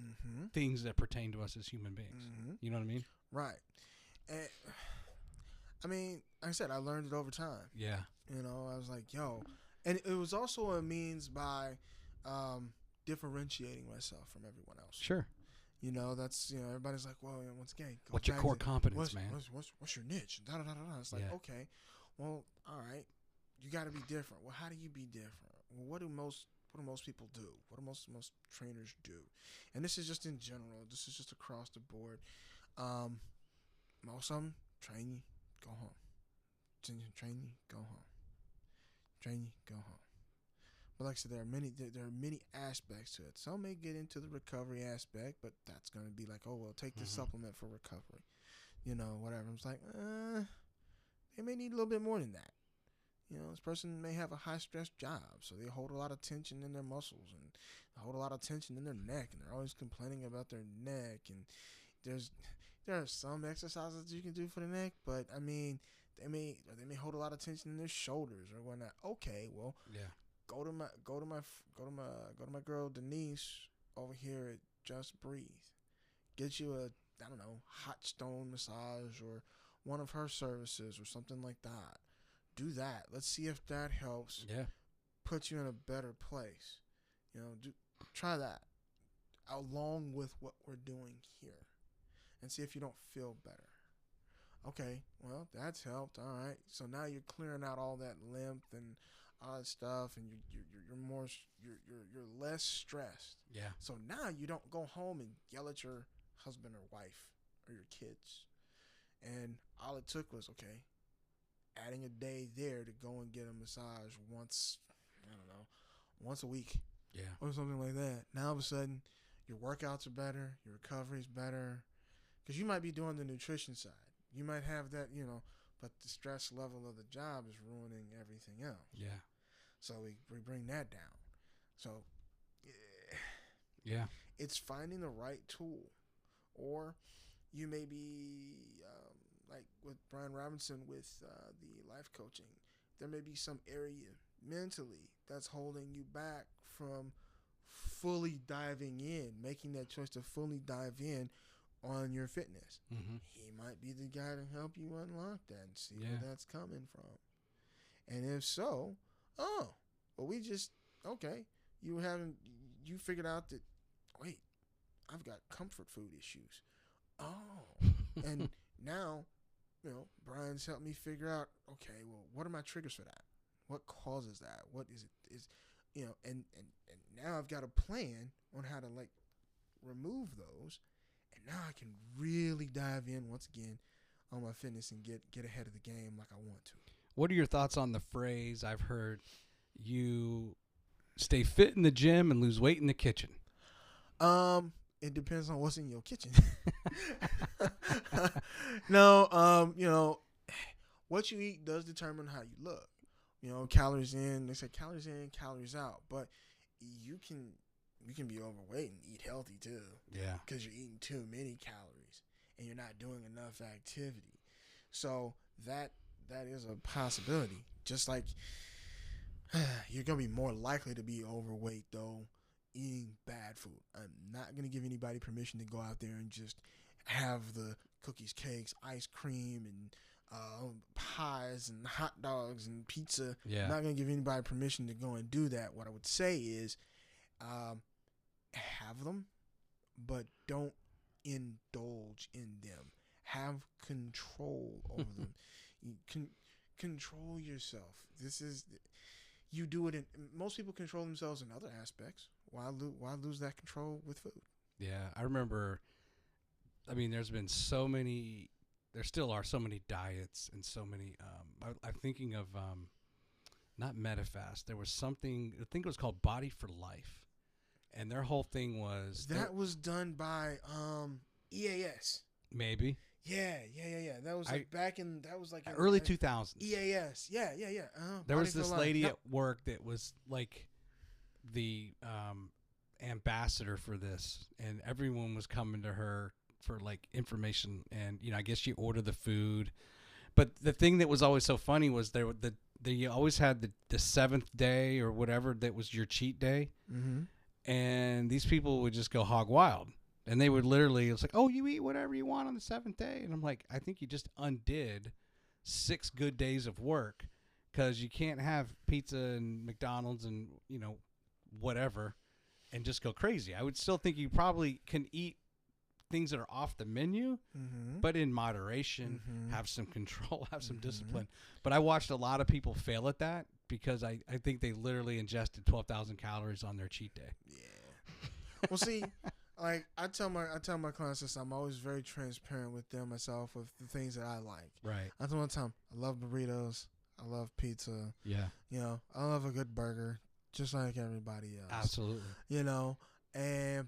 things that pertain to us as human beings. You know what I mean? Right. And, I mean, like I said, I learned it over time. Yeah. I was like, yo. And it was also a means by differentiating myself from everyone else. Sure. That's, everybody's like, well, once again, what's your core competence, man? What's your niche? Da, da, da, da, da. It's like, okay, well, all right. you got to be different. Well, how do you be different? Well, what do most people do? What do most trainers do? And this is just in general. This is just across the board. Most of them train you, go home. Train you, go home. Train you, go home. But like I said, there are many aspects to it. Some may get into the recovery aspect, but that's going to be like, oh, well, take this supplement for recovery. Whatever. It's like, they may need a little bit more than that. This person may have a high-stress job, so they hold a lot of tension in their muscles and hold a lot of tension in their neck, and they're always complaining about their neck. And there are some exercises you can do for the neck, but I mean, they may hold a lot of tension in their shoulders or whatnot. Okay, well, yeah. Go to my girl Denise over here at Just Breathe. Get you a hot stone massage or one of her services or something like that. Do that. Let's see if that helps. Yeah. Put you in a better place. Try that along with what we're doing here, and see if you don't feel better. Okay, well, that's helped. All right. So now you're clearing out all that lymph and all that stuff, and you're less stressed. Yeah. So now you don't go home and yell at your husband or wife or your kids. And all it took was, okay, adding a day there to go and get a massage once a week. Yeah. Or something like that. Now all of a sudden, your workouts are better, your recovery's better, because you might be doing the nutrition side. You might have that, but the stress level of the job is ruining everything else. Yeah. So we bring that down. So, yeah, it's finding the right tool. Or you may be, like with Brian Robinson with the life coaching, there may be some area mentally that's holding you back from fully diving in, making that choice to fully dive in on your fitness. Mm-hmm. He might be the guy to help you unlock that and see where that's coming from. And if so, you figured out that, wait, I've got comfort food issues. Oh, and now, Brian's helped me figure out, okay, well, what are my triggers for that? What causes that? What is it? And now I've got a plan on how to remove those. And now I can really dive in once again on my fitness and get ahead of the game like I want to. What are your thoughts on the phrase I've heard, you stay fit in the gym and lose weight in the kitchen? It depends on what's in your kitchen. No, what you eat does determine how you look. Calories in, they say calories in, calories out. But you can be overweight and eat healthy too. Yeah. Because you're eating too many calories and you're not doing enough activity. So that is a possibility. Just like you're going to be more likely to be overweight though eating bad food. I'm not going to give anybody permission to go out there and just have the cookies, cakes, ice cream, and pies and hot dogs and pizza. Yeah. I'm not going to give anybody permission to go and do that. What I would say is have them, but don't indulge in them. Have control over them. You can control yourself. You do it in, most people control themselves in other aspects. Why lose that control with food? Yeah, I remember, there's been there still are so many diets and so many, I'm thinking of, not MetaFast. There was something, I think it was called Body for Life. And their whole thing was... That was done by EAS. Maybe. Yeah. That was early 2000s. EAS. Yeah. There was this lady at work that was like the ambassador for this, and everyone was coming to her for information. And I guess she ordered the food, but the thing that was always so funny was you always had the seventh day or whatever that was your cheat day, and these people would just go hog wild. And they would literally, it's like, oh, you eat whatever you want on the seventh day. And I'm like, I think you just undid 6 good days of work, because you can't have pizza and McDonald's and, whatever and just go crazy. I would still think you probably can eat things that are off the menu, but in moderation, have some control, have some discipline. But I watched a lot of people fail at that because I think they literally ingested 12,000 calories on their cheat day. Yeah. Well, see, like I tell my clients this, I'm always very transparent with them myself with the things that I like. Right. I tell them all the time, I love burritos. I love pizza. Yeah. You know, I love a good burger, just like everybody else. Absolutely. You know,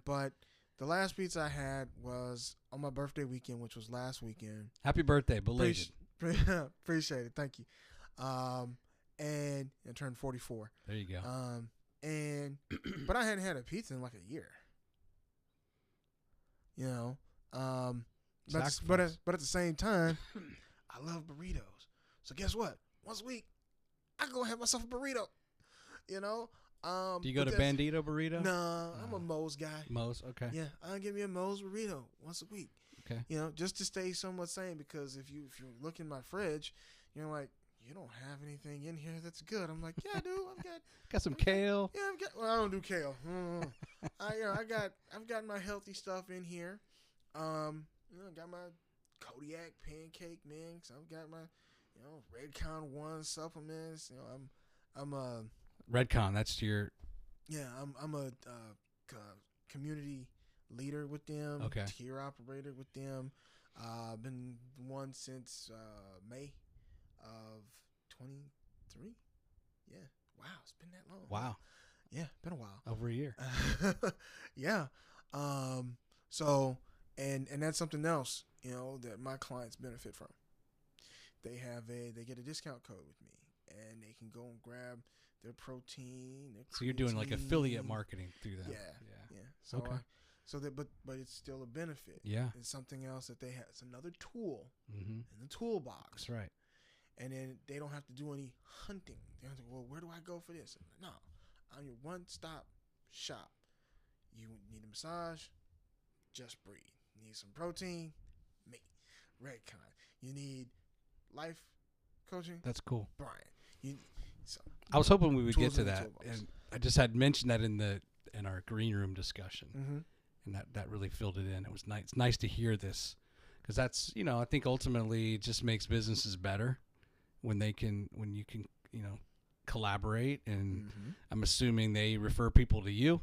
but the last pizza I had was on my birthday weekend, which was last weekend. Happy birthday, belated. Appreciate it. Thank you. And I turned 44. There you go. But I hadn't had a pizza in like a year. You know, but at the same time, I love burritos. So guess what? Once a week, I go have myself a burrito. You know. Do you go to Bandito Burrito? No, I'm a Moe's guy. Moe's, okay. Yeah, I'll give me a Moe's burrito once a week. Okay. You know, just to stay somewhat sane, because if you look in my fridge, you're like, you don't have anything in here that's good. I'm like, yeah, I do. I've got some kale. Well, I don't do kale. I've got my healthy stuff in here. Got my Kodiak pancake mix. I've got my, Redcon 1 supplements. I'm a Redcon, that's your... Yeah, I'm a community leader with them. Okay. Tier operator with them. Been one since May of 23. Yeah. Wow, it's been that long. Wow. Yeah, been a while. Over a year. Yeah. So, and that's something else, that my clients benefit from. They get a discount code with me, and they can go and grab their protein. So you're doing like affiliate marketing through them. Yeah. So okay. But it's still a benefit. Yeah. It's something else that they have. It's another tool in the toolbox. That's right. And then they don't have to do any hunting. They don't have to, well, where do I go for this? No, I'm your one-stop shop. You need a massage? Just breathe. You need some protein? Me. Redcon. You need life coaching? That's cool. Brian. I was hoping we would get to that, and I just had mentioned that in our green room discussion, and that really filled it in. It was nice. It's nice to hear this, because that's I think ultimately it just makes businesses better when you can collaborate, and I'm assuming they refer people to you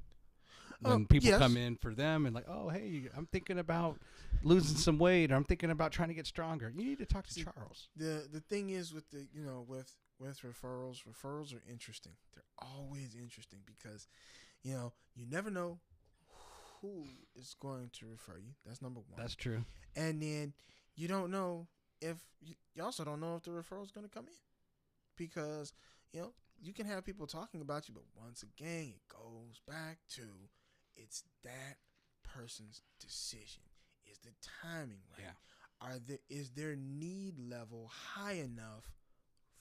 when people come in for them and like, oh hey, I'm thinking about losing some weight, or I'm thinking about trying to get stronger. You need to talk to Charles. The thing is with the with referrals are interesting. They're always interesting because, you never know who is going to refer you. That's number one. That's true. And then you don't know you also don't know if the referral is going to come in, because, you can have people talking about you, but once again, it goes back to it's that person's decision. Is the timing right? Yeah. Is their need level high enough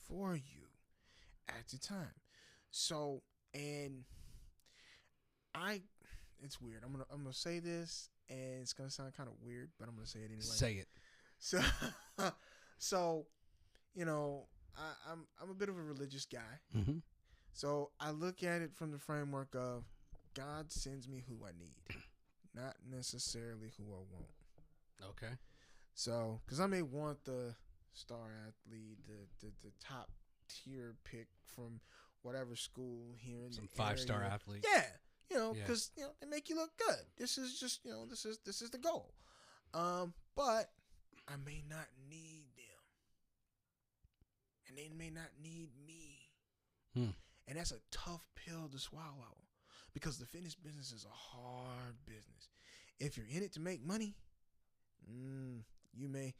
for you at the time? So, and it's weird. I'm gonna say this, and it's gonna sound kind of weird, but I'm gonna say it anyway. Say it. So, I'm a bit of a religious guy. Mm-hmm. So I look at it from the framework of God sends me who I need, not necessarily who I want. Okay. So, because I may want the star athlete, the top tier pick from whatever school here in some the 5-star athlete. Yeah, because they make you look good. This is just this is the goal. But I may not need them, and they may not need me. And that's a tough pill to swallow, because the fitness business is a hard business. If you're in it to make money, you may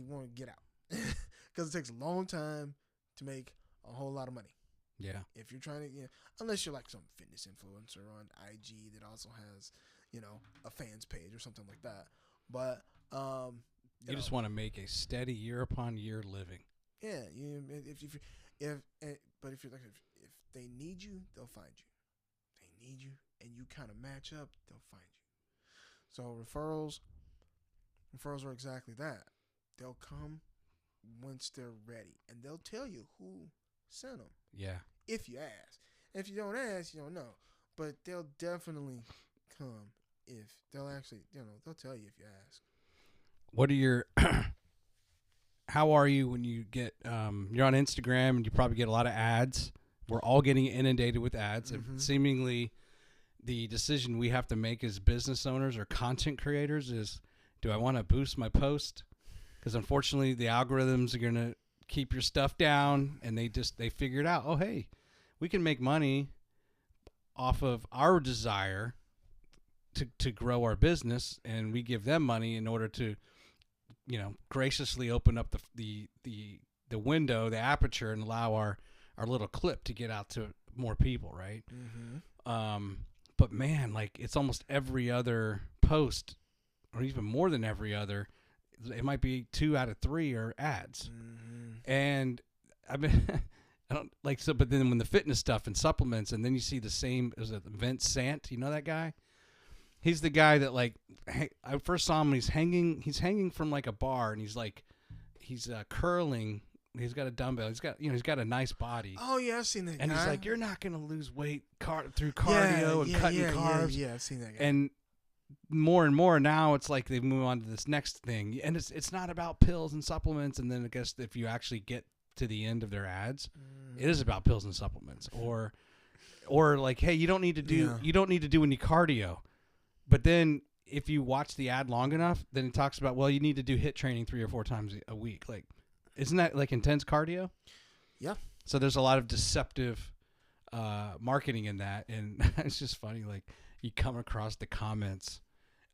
want to get out, because it takes a long time to make a whole lot of money. Yeah. If you're trying to, unless you're like some fitness influencer on IG that also has, a fans page or something like that. But you just want to make a steady year upon year living. Yeah. But if they need you, they'll find you. They need you, and you kind of match up, they'll find you. So referrals are exactly that. They'll come once they're ready, and they'll tell you who sent them. Yeah. If you ask. If you don't ask, you don't know. But they'll definitely come if they'll actually, they'll tell you if you ask. What are your how are you when you get you're on Instagram and you probably get a lot of ads? We're all getting inundated with ads. Mm-hmm. Seemingly the decision we have to make as business owners or content creators is, do I want to boost my post? Because unfortunately the algorithms are going to keep your stuff down, and they figured out, oh, hey, we can make money off of our desire to grow our business, and we give them money in order to, graciously open up the window, the aperture, and allow our little clip to get out to more people, right? Mm-hmm. But man, like, it's almost every other post, or even more than every other, it might be 2 out of 3 are ads. Mm-hmm. And I mean, I don't like so. But then when the fitness stuff and supplements, and then you see the same, is it Vince Sant? You know that guy? He's the guy that, like, I first saw him. He's hanging from like a bar, and he's curling. He's got a dumbbell. He's got a nice body. Oh yeah, I've seen that. And guy. he's like, you're not gonna lose weight through cardio and cutting carbs. Yeah, I've seen that guy. And more and more now, it's like they move on to this next thing, and it's not about pills and supplements. And then I guess if you actually get to the end of their ads, it is about pills and supplements, or like, hey, you don't need to do any cardio. But then if you watch the ad long enough, then it talks about, well, you need to do HIIT training 3 or 4 times a week. Like, isn't that like intense cardio? Yeah. So there's a lot of deceptive marketing in that, and it's just funny. Like, you come across the comments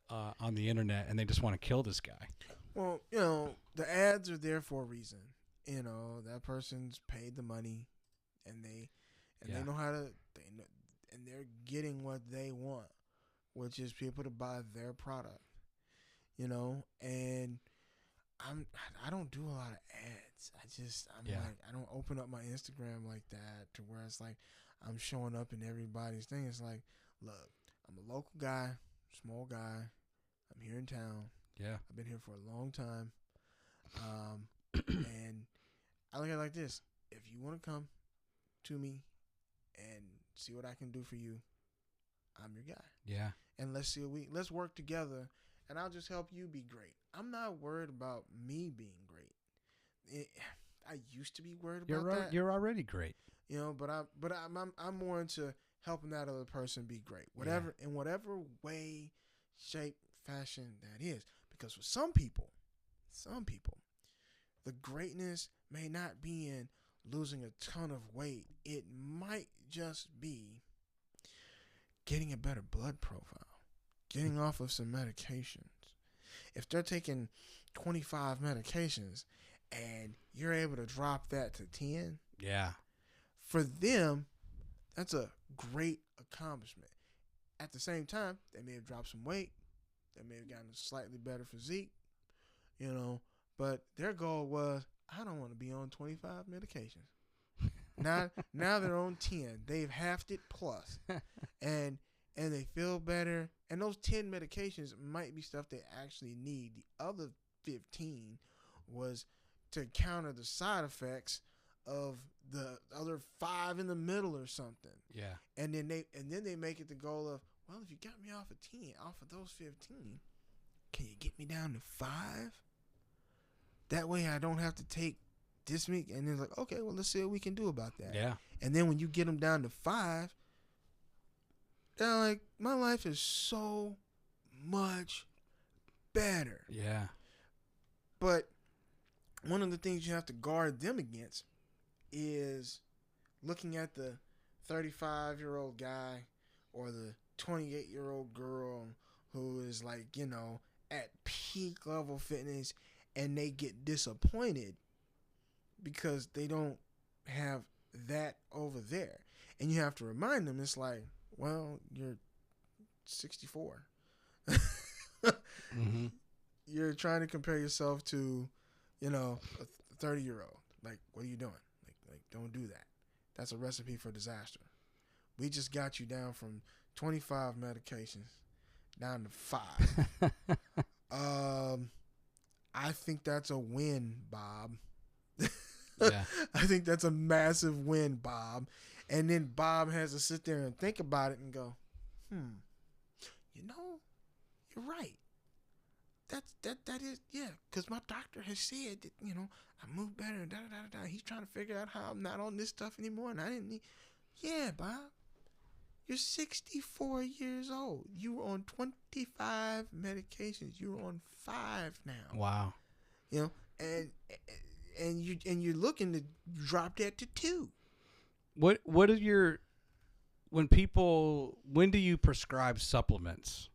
on the internet, and they just want to kill this guy. Well, the ads are there for a reason. That person's paid the money, and they know how to. And they're getting what they want, which is people to buy their product. And I don't do a lot of ads. I don't open up my Instagram like that to where it's like I'm showing up in everybody's thing. It's like, look, I'm a local guy, small guy. I'm here in town. Yeah. I've been here for a long time. And I look at it like this. If you want to come to me and see what I can do for you, I'm your guy. Yeah. And let's work together, and I'll just help you be great. I'm not worried about me being great. I used to be worried about that. You're already great. But I'm more into helping that other person be great. In whatever way, shape, fashion that is. Because for some people, the greatness may not be in losing a ton of weight. It might just be getting a better blood profile, getting off of some medications. If they're taking 25 medications and you're able to drop that to 10, yeah, for them, that's a great accomplishment. At the same time, they may have dropped some weight. They may have gotten a slightly better physique, but their goal was, I don't want to be on 25 medications. Now they're on 10. They've halved it plus. And they feel better. And those 10 medications might be stuff they actually need. The other 15 was to counter the side effects of the other 5 in the middle or something. Yeah. And then they make it the goal of, well, if you got me off of 10, off of those 15, can you get me down to 5? That way I don't have to take this week. And then like, okay, well, let's see what we can do about that. Yeah. And then when you get them down to 5, they're like, my life is so much better. Yeah. But one of the things you have to guard them against is looking at the 35-year-old guy or the 28-year-old girl who is like, at peak level fitness, and they get disappointed because they don't have that over there. And you have to remind them, it's like, well, you're 64. Mm-hmm. You're trying to compare yourself to, a 30-year-old. Like, what are you doing? Like, don't do that. That's a recipe for disaster. We just got you down from 25 medications down to 5. I think that's a win, Bob. Yeah. I think that's a massive win, Bob. And then Bob has to sit there and think about it and go, you're right. That is, yeah, because my doctor has said that, I move better and da. He's trying to figure out how I'm not on this stuff anymore, and I didn't need. Yeah, Bob, you're 64 years old. You were on 25 medications. You're on 5 now. Wow. And you're looking to drop that to 2. What are your when do you prescribe supplements?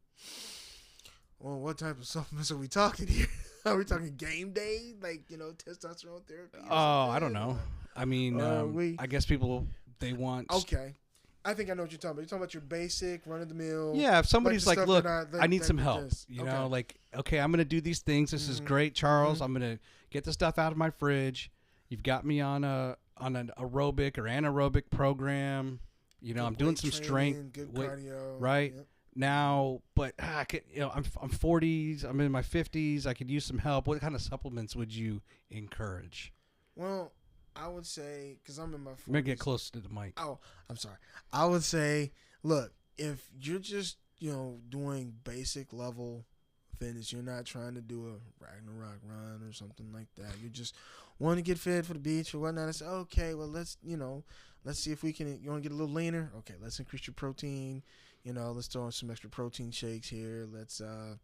Well, what type of supplements are we talking here? Are we talking game day, like testosterone therapy? Oh, I don't know. I mean, I guess people they want. Okay, I think I know what you're talking about. You're talking about your basic run of the mill. Yeah, if somebody's like, look, I need some help. Okay, I'm gonna do these things. This is great, Charles. I'm gonna get the stuff out of my fridge. You've got me on an aerobic or anaerobic program. I'm doing some strength, good cardio, right? Yep. Now, but I'm 40s. I'm in my 50s. I could use some help. What kind of supplements would you encourage? Well, I would say, because I'm in my 40s. I'm gonna get closer to the mic. Oh, I'm sorry. I would say, look, if you're just doing basic level fitness, you're not trying to do a Ragnarok run or something like that. You just want to get fit for the beach or whatnot. I say, okay, well, let's see if we can. You want to get a little leaner? Okay, let's increase your protein. Let's throw in some extra protein shakes here. Let's, some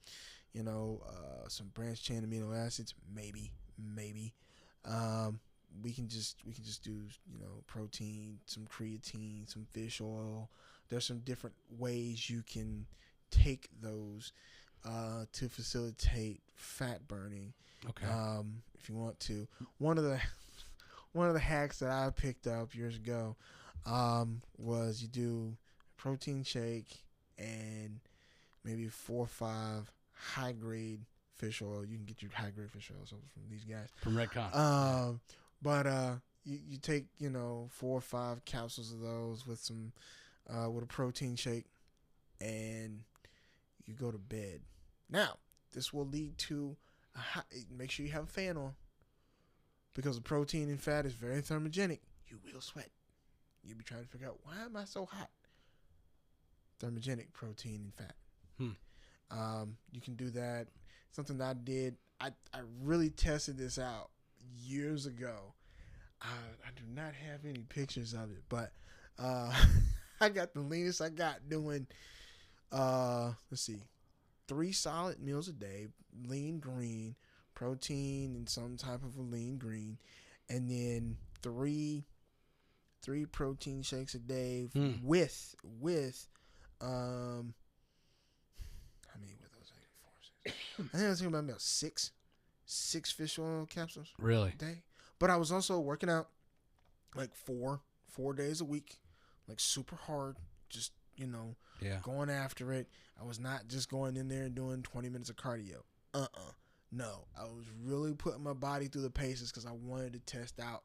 branched chain amino acids. Maybe. We can just do, protein, some creatine, some fish oil. There's some different ways you can take those to facilitate fat burning. Okay. If you want to. One of the hacks that I picked up years ago was you do protein shake and maybe 4 or 5 high grade fish oil. You can get your high grade fish oil from these guys from Redcon. But you take 4 or 5 capsules of those with some with a protein shake, and you go to bed. Now this will lead to make sure you have a fan on, because the protein and fat is very thermogenic. You will sweat. You'll be trying to figure out, why am I so hot? Thermogenic protein and fat. You can do that. Something that I did. I really tested this out years ago. I do not have any pictures of it, but I got the leanest I got doing. Let's see, 3 solid meals a day, lean green, protein and some type of a lean green, and then 3 protein shakes a day with how many were those? 4, 6. I think I was thinking about 6 fish oil capsules. Really? A day. But I was also working out like 4 days a week, like super hard, just going after it. I was not just going in there and doing 20 minutes of cardio. No, I was really putting my body through the paces because I wanted to test out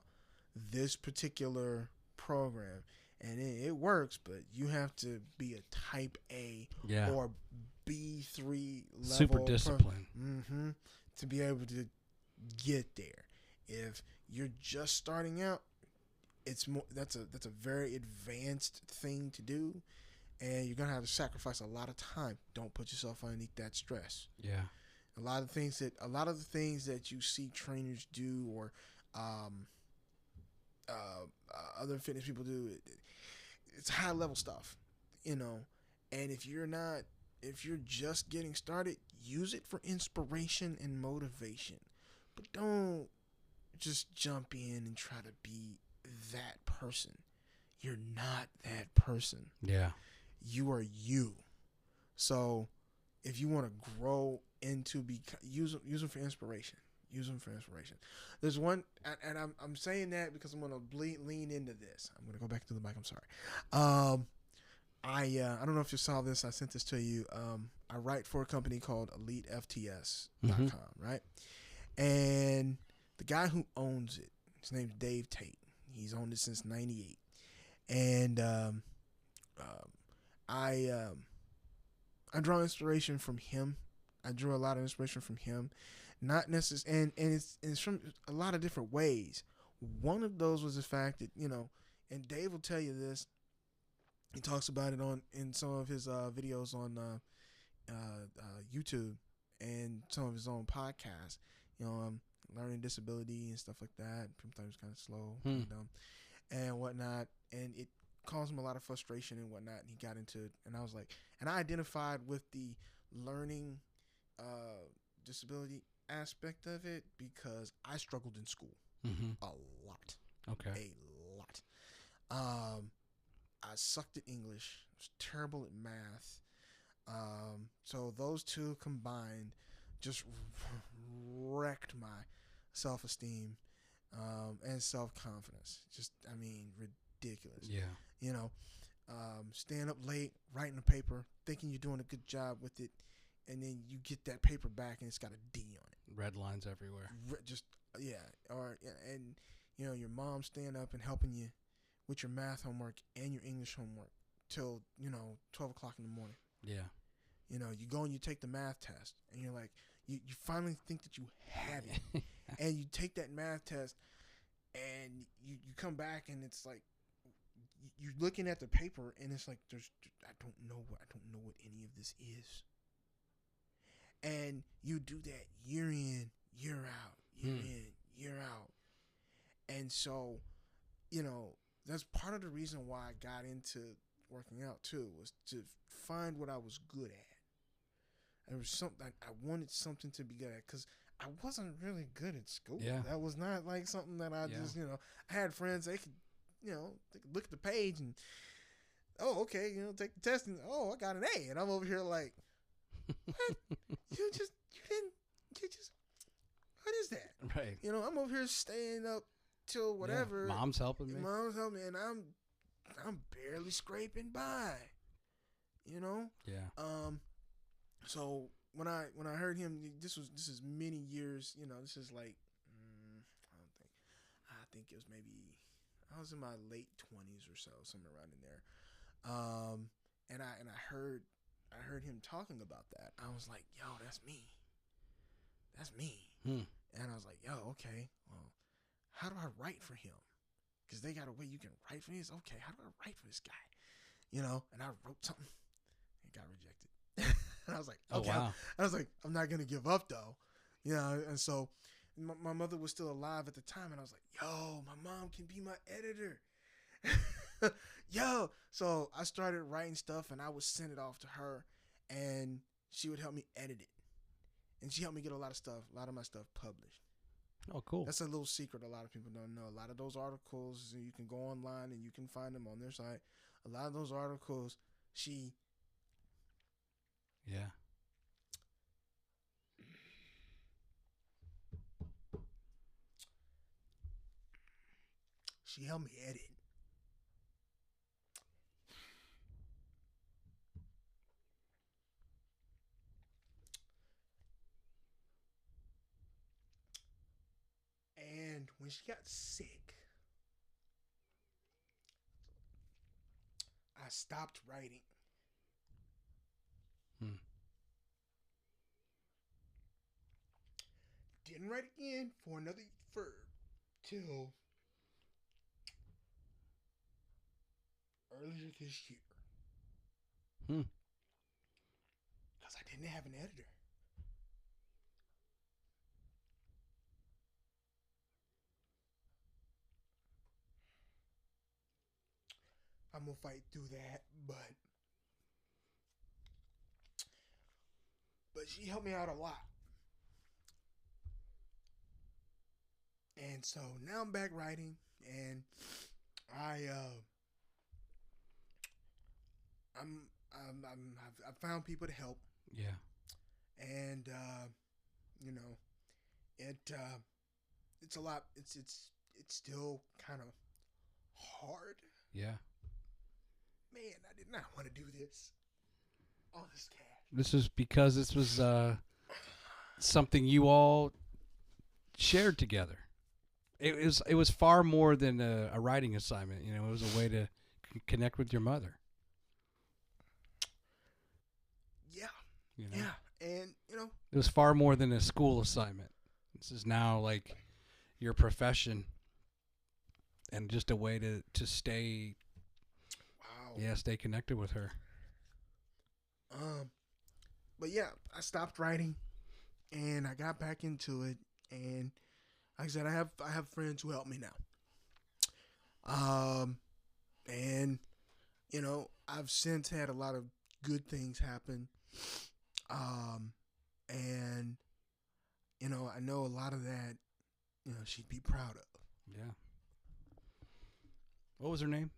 this particular program. And it works, but you have to be a type A or B3 level. Super disciplined. To be able to get there. If you're just starting out, it's more. That's a very advanced thing to do, and you're gonna have to sacrifice a lot of time. Don't put yourself underneath that stress. Yeah. A lot of the things that you see trainers do, or other fitness people do, it's high level stuff, and if you're just getting started, use it for inspiration and motivation, but don't just jump in and try to be that person. You're not that person. Yeah. You are you. So if you want to grow into use them for inspiration. Use them for inspiration. There's one, and I'm saying that because I'm going to lean into this. I'm going to go back to the mic. I'm sorry. I don't know if you saw this. I sent this to you. I write for a company called Elite-FTS.com, right? And the guy who owns it, his name's Dave Tate. He's owned it since '98, and I draw inspiration from him. I drew a lot of inspiration from him, not necessarily, and it's from a lot of different ways. One of those was the fact that and Dave will tell you this. He talks about it in some of his videos on YouTube and some of his own podcasts. Learning disability and stuff like that. Sometimes kind of slow, kind of dumb, and whatnot. And it caused him a lot of frustration and whatnot. And he got into it, and I was like, and I identified with the learning disability aspect of it because I struggled in school a lot. Okay. A lot. I sucked at English. I was terrible at math. So those two combined just wrecked my self-esteem and self-confidence. Just, I mean, ridiculous. Yeah. Staying up late, writing a paper, thinking you're doing a good job with it, and then you get that paper back and it's got a D on it. Red lines everywhere. And your mom staying up and helping you with your math homework and your English homework till 12 o'clock in the morning. Yeah. You go and you take the math test, and you're like, you finally think that you have it, and you take that math test, and you come back, and it's like you're looking at the paper, and it's like I don't know what any of this is, and you do that year in, year out, year in, year out, and so that's part of the reason why I got into working out too, was to find what I was good at. There was something I wanted something to be good at because I wasn't really good at school. Yeah. That was not like something that I just I had friends, they could they could look at the page and take the test and I got an A, and I'm over here like, what? What is that? Right. I'm over here staying up till whatever. Yeah. Mom's helping me, and I'm barely scraping by. Yeah. So when I heard him, this is many years. This is like I think it was maybe I was in my late 20s or so, somewhere around in there. And I heard him talking about that. I was like, yo, that's me. And I was like, yo, okay. Well, how do I write for him? Because they got a way you can write for this. Okay, how do I write for this guy? And I wrote something. It got rejected. And I was like, okay. Oh, wow. I was like, I'm not going to give up, though. And so my mother was still alive at the time. And I was like, yo, my mom can be my editor. Yo. So I started writing stuff, and I would send it off to her, and she would help me edit it. And she helped me get a lot of my stuff published. Oh, cool. That's a little secret a lot of people don't know. A lot of those articles, you can go online and you can find them on their site. A lot of those articles, she helped me edit. And when she got sick, I stopped writing. Didn't write again till earlier this year. Because I didn't have an editor. I'm going to fight through that, but she helped me out a lot. And so now I'm back writing, and I've found people to help. Yeah. And it's a lot. It's still kind of hard. Yeah. Man, I did not want to do this. All this cash. This is because this was something you all shared together. It was far more than a writing assignment. It was a way to connect with your mother. Yeah. Yeah. And, it was far more than a school assignment. This is now like your profession and just a way to stay. Wow. Yeah, stay connected with her. but yeah, I stopped writing, and I got back into it. And like I said, I have friends who help me now. And you know, I've since had a lot of good things happen. And you know, I know a lot of that, you know, she'd be proud of. Yeah. What was her name?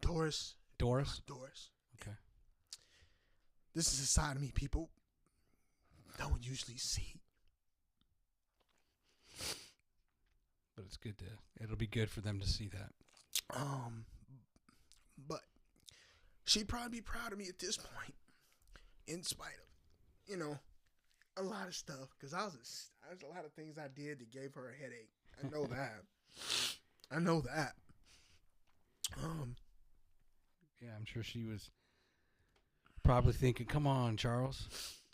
Doris. Doris? Doris. Okay. This is a side of me people don't usually see. But it's good to, it'll be good for them to see that. But she'd probably be proud of me at this point, in spite of, you know, a lot of stuff. Because there's a lot of things I did that gave her a headache. I know that. I know that. Yeah, I'm sure she was probably thinking, come on, Charles,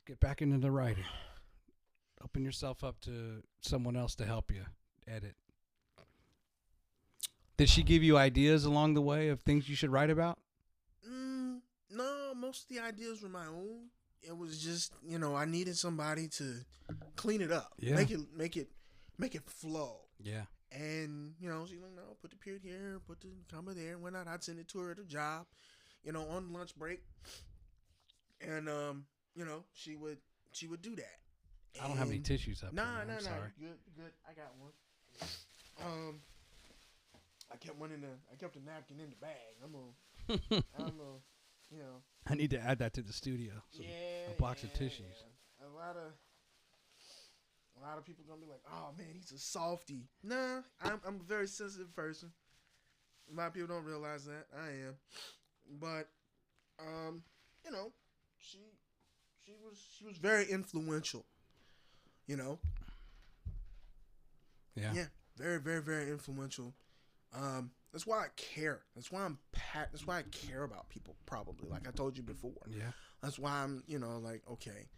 get back into the writing. Open yourself up to someone else to help you edit. Did she give you ideas along the way of things you should write about? No, most of the ideas were my own. It was just, you know, I needed somebody to clean it up. Yeah. Make it flow. Yeah. And, you know, she's like, no, put the period here, put the comma there, and whatnot. I'd send it to her at her job, you know, on lunch break. And, you know, she would do that. I don't have any tissues up No. Sorry. Good. I got one. I kept the napkin in the bag. I'm gonna, you know. I need to add that to the studio. A box of tissues. Yeah. A lot of people gonna be like, oh man, he's a softie. Nah, I'm a very sensitive person. A lot of people don't realize that. I am. But you know, she was very influential. You know? Yeah. Yeah. Very, very, very influential. That's why I care. That's why I care about people, probably. Like I told you before. Yeah. That's why I'm, you know, like, okay,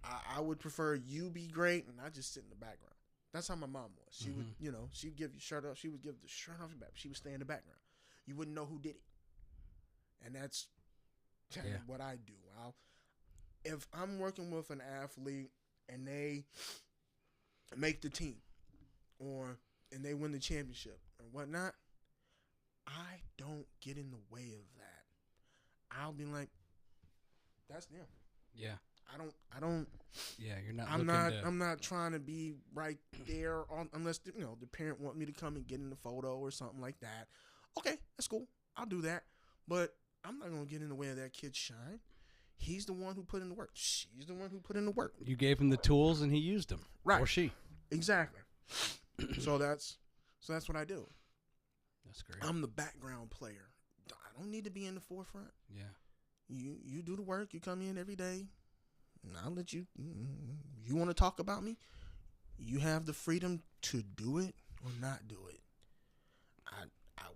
I would prefer you be great and I just sit in the background. That's how my mom was. She would, you know, she'd give you shirt off. She would give the shirt off your back. She would stay in the background. You wouldn't know who did it. And that's kind of what I do. If I'm working with an athlete and they make the team and they win the championship or whatnot, I don't get in the way of that. I'll be like, that's them. Yeah. I don't. Yeah, you're not. I'm not trying to be right there unless you know the parent want me to come and get in the photo or something like that. Okay, that's cool. I'll do that. But I'm not gonna get in the way of that kid's shine. He's the one who put in the work. She's the one who put in the work. You gave him the tools and he used them. Right. Or she. Exactly. So that's what I do. That's great. I'm the background player. I don't need to be in the forefront. Yeah. You do the work. You come in every day. And I'll let you. You want to talk about me? You have the freedom to do it or not do it. I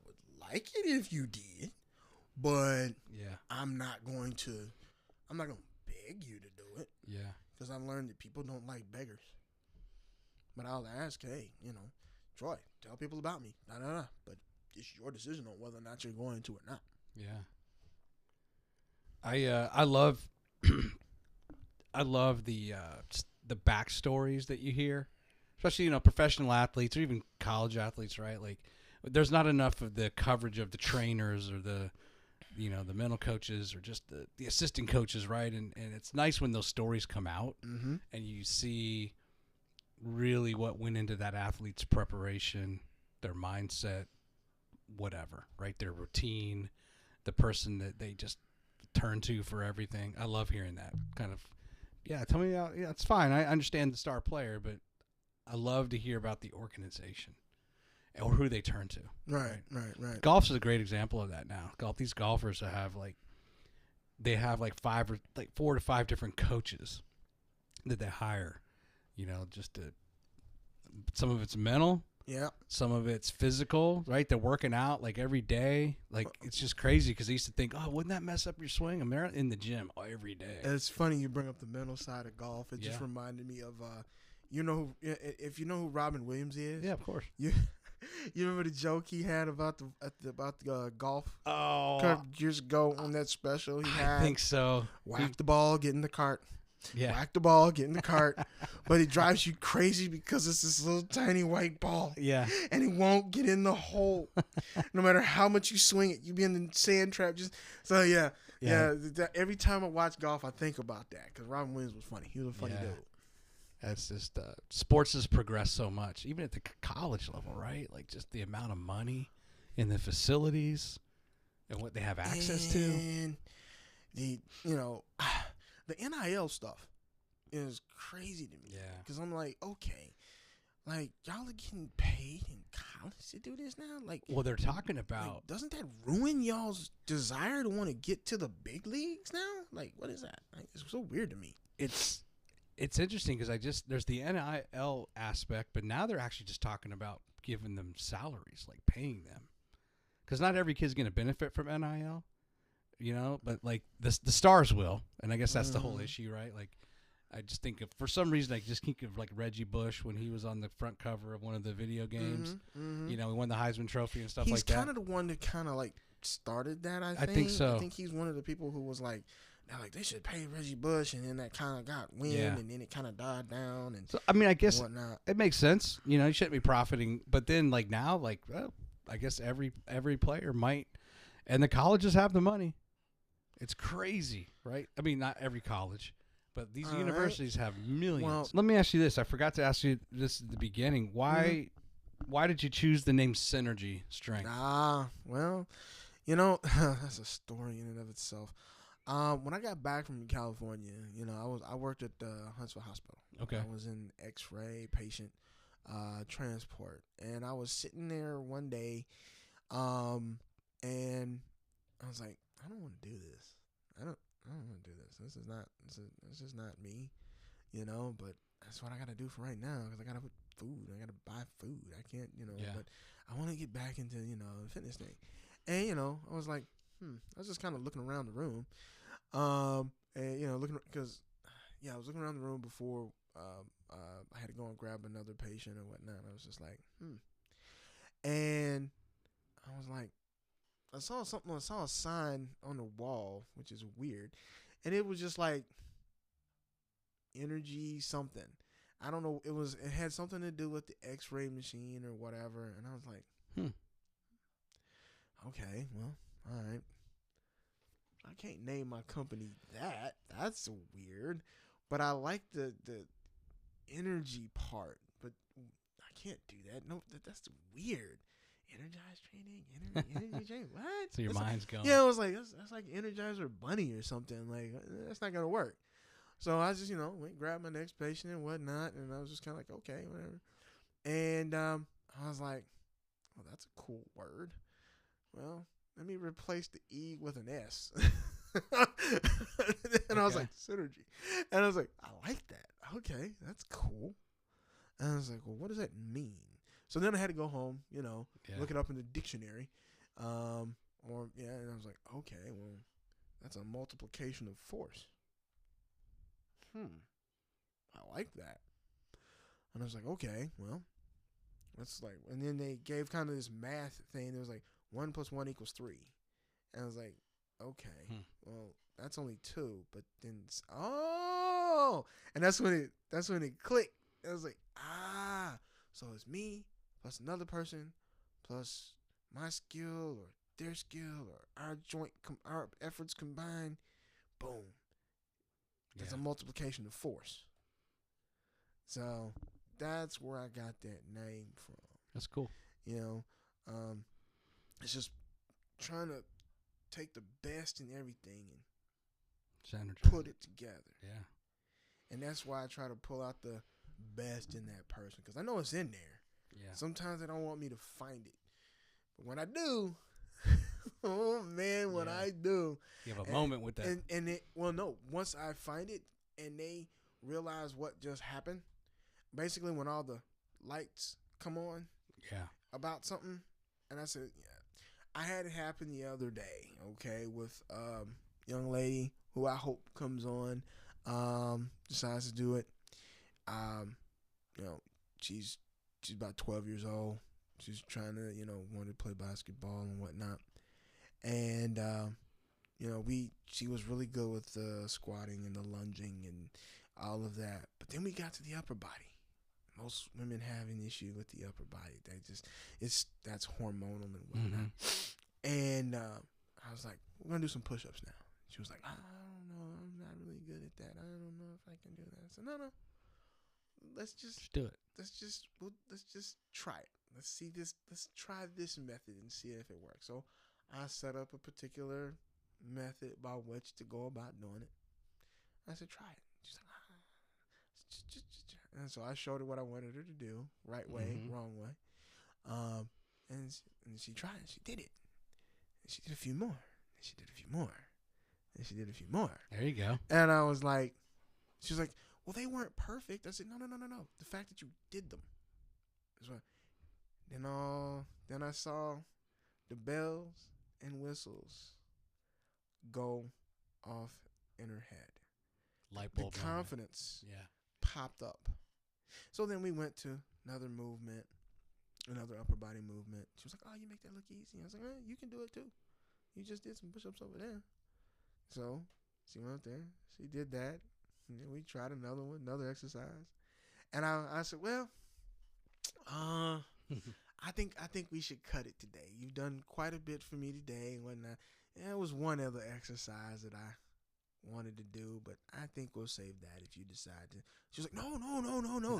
would like it if you did, but I'm not going to beg you to do it. Yeah. Because I've learned that people don't like beggars. But I'll ask, hey, you know, Troy, tell people about me. Nah. But it's your decision on whether or not you're going to or not. Yeah. I love I love the backstories that you hear, especially, you know, professional athletes or even college athletes, right? Like, there's not enough of the coverage of the trainers or the, you know, the mental coaches or just the assistant coaches, right? And it's nice when those stories come out and you see really what went into that athlete's preparation, their mindset, whatever, right? Their routine, the person that they just turn to for everything. I love hearing that kind of. Yeah, tell me about. Yeah, it's fine. I understand the star player, but I love to hear about the organization or who they turn to. Right. Golf is a great example of that now. These golfers have they have 4 to 5 different coaches that they hire. You know, some of it's mental. Yeah. Some of it's physical, right? They're working out like every day. Like, it's just crazy because I used to think, oh, wouldn't that mess up your swing? I'm there in the gym every day. It's funny you bring up the mental side of golf. It just reminded me of, if you know who Robin Williams is. Yeah, of course. You remember the joke he had about the golf? Oh, Years ago on that special he had. I think so. Whack the ball, get in the cart. Yeah. Whack the ball, get in the cart. But it drives you crazy because it's this little tiny white ball. Yeah. And it won't get in the hole. No matter how much you swing it, you be in the sand trap. Every time I watch golf, I think about that because Robin Williams was funny. He was a funny dude. That's just sports has progressed so much, even at the college level, right? Like just the amount of money in the facilities and what they have access to. And the NIL stuff is crazy to me. Yeah. Because I'm like, okay, like y'all are getting paid in college to do this now? Like, well, they're talking about doesn't that ruin y'all's desire to want to get to the big leagues now? Like, what is that? Like, it's so weird to me. It's interesting because there's the NIL aspect, but now they're actually just talking about giving them salaries, like paying them, because not every kid's going to benefit from NIL. But like the stars will, and I guess that's the whole issue, right? Like, I just think for some reason I just think of like Reggie Bush when he was on the front cover of one of the video games. He won the Heisman Trophy and stuff like that. He's kind of the one that kind of like started that. I think so. I think he's one of the people who was like, they should pay Reggie Bush, and then that kind of got wind, and then it kind of died down. And so, I mean, I guess whatnot. It makes sense. You shouldn't be profiting, but then like now, like I guess every player might, and the colleges have the money. It's crazy, right? I mean, not every college, but these universities have millions. Well, let me ask you this. I forgot to ask you this at the beginning. Why did you choose the name Synergy Strength? Well, that's a story in and of itself. When I got back from California, I worked at the Huntsville Hospital. Okay. I was in X-ray patient transport, and I was sitting there one day, and I was like, I don't want to do this. I don't want to do this. This is just not me, But that's what I got to do for right now because I got to put food. I got to buy food. I can't, But I want to get back into the fitness thing, and I was like, I was just kind of looking around the room, and looking because, I was looking around the room before I had to go and grab another patient and whatnot. I was just like, and I was like. I saw a sign on the wall, which is weird. And it was just like energy something. I don't know. It had something to do with the X-ray machine or whatever. And I was like, okay, well, all right. I can't name my company that. That's weird. But I like the energy part. But I can't do that. No, that's weird. Energize training, energy training. What? So your mind's going. Yeah, it was like that's like Energizer Bunny or something. Like that's not gonna work. So I just went grab my next patient and whatnot, and I was just kind of like, okay, whatever. And I was like, well, that's a cool word. Well, let me replace the E with an S. And I was like, synergy. And I was like, I like that. Okay, that's cool. And I was like, well, what does that mean? So then I had to go home, look it up in the dictionary. And I was like, okay, well, that's a multiplication of force. I like that. And I was like, okay, well, that's like, and then they gave kind of this math thing. It was like 1 + 1 = 3. And I was like, okay, well, that's only 2, but then, and that's when it clicked. I was like, so it's me plus another person plus my skill or their skill or our efforts combined. Boom. That's a multiplication of force. So that's where I got that name from. That's cool. It's just trying to take the best in everything and put it together. Yeah. And that's why I try to pull out the best in that person because I know it's in there. Yeah. Sometimes they don't want me to find it. But when I do, oh man, when I do. You have a moment with that. Once I find it and they realize what just happened, basically when all the lights come on about something, and I said, I had it happen the other day, okay, with a young lady who I hope comes on, decides to do it. She's about 12 years old, She's trying to, wanted to play basketball and whatnot. And, she was really good with the squatting and the lunging and all of that. But then we got to the upper body. Most women have an issue with the upper body. That's hormonal and whatnot. Mm-hmm. And I was like, we're going to do some push-ups now. She was like, I don't know. I'm not really good at that. I don't know if I can do that. So no. Let's just do it. Let's just try it. Let's see this. Let's try this method and see if it works. So I set up a particular method by which to go about doing it. I said, try it. She's like, and so I showed her what I wanted her to do, right way, wrong way. And she tried it. She did it. And she did a few more. And she did a few more. And she did a few more. There you go. And I was like, she was like, well, they weren't perfect. I said, no. The fact that you did them is what. Then I saw the bells and whistles go off in her head. Light bulb. The confidence popped up. So then we went to another movement, another upper body movement. She was like, oh, you make that look easy. I was like, you can do it too. You just did some push-ups over there. So she went up there. She did that. And then we tried another one, another exercise. And I said, well, I think we should cut it today. You've done quite a bit for me today and whatnot. There was one other exercise that I wanted to do, but I think we'll save that if you decide to. She was like, no.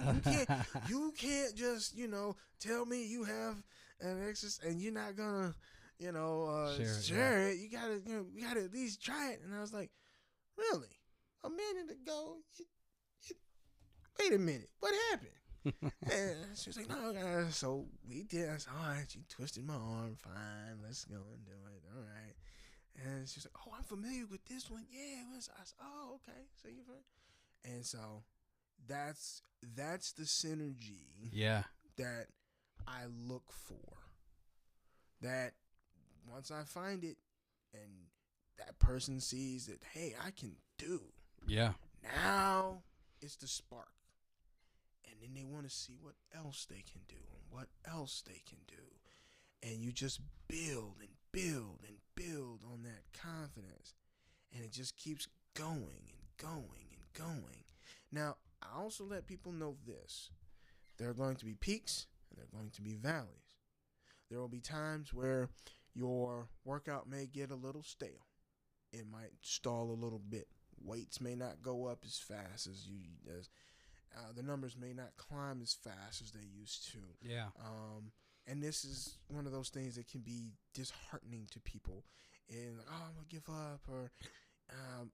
You can't just, tell me you have an exercise and you're not gonna, share it. You gotta at least try it. And I was like, really? A minute ago, wait a minute, what happened? And she was like, no, so we did. I said, all right, she twisted my arm, fine, let's go and do it, all right. And she was like, oh, I'm familiar with this one. Yeah. I said, oh, okay, so you're fine. And so that's the synergy that I look for. That once I find it and that person sees that, hey, I can do. Yeah. Now it's the spark. And then they want to see what else they can do and what else they can do. And you just build and build and build on that confidence. And it just keeps going and going and going. Now, I also let people know this. There are going to be peaks and there are going to be valleys. There will be times where your workout may get a little stale. It might stall a little bit. Weights may not go up as fast as the numbers may not climb as fast as they used to. Yeah. And this is one of those things that can be disheartening to people. And like, oh, I'm gonna give up, or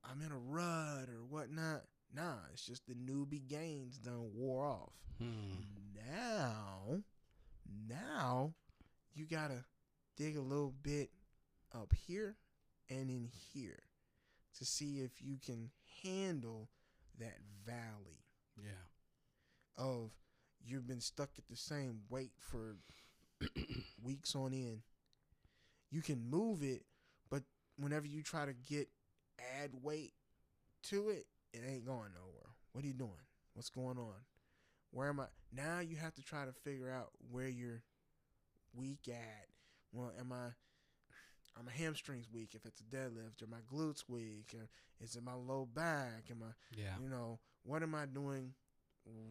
I'm in a rut, or whatnot. Nah, it's just the newbie gains done wore off. Now you gotta dig a little bit up here and in here to see if you can handle that valley. Yeah. Of you've been stuck at the same weight for weeks on end. You can move it, but whenever you try to add weight to it, it ain't going nowhere. What are you doing? What's going on? Where am I? Now you have to try to figure out where you're weak at. Well, are my hamstrings weak if it's a deadlift? Are my glutes weak? Or is it my low back? What am I doing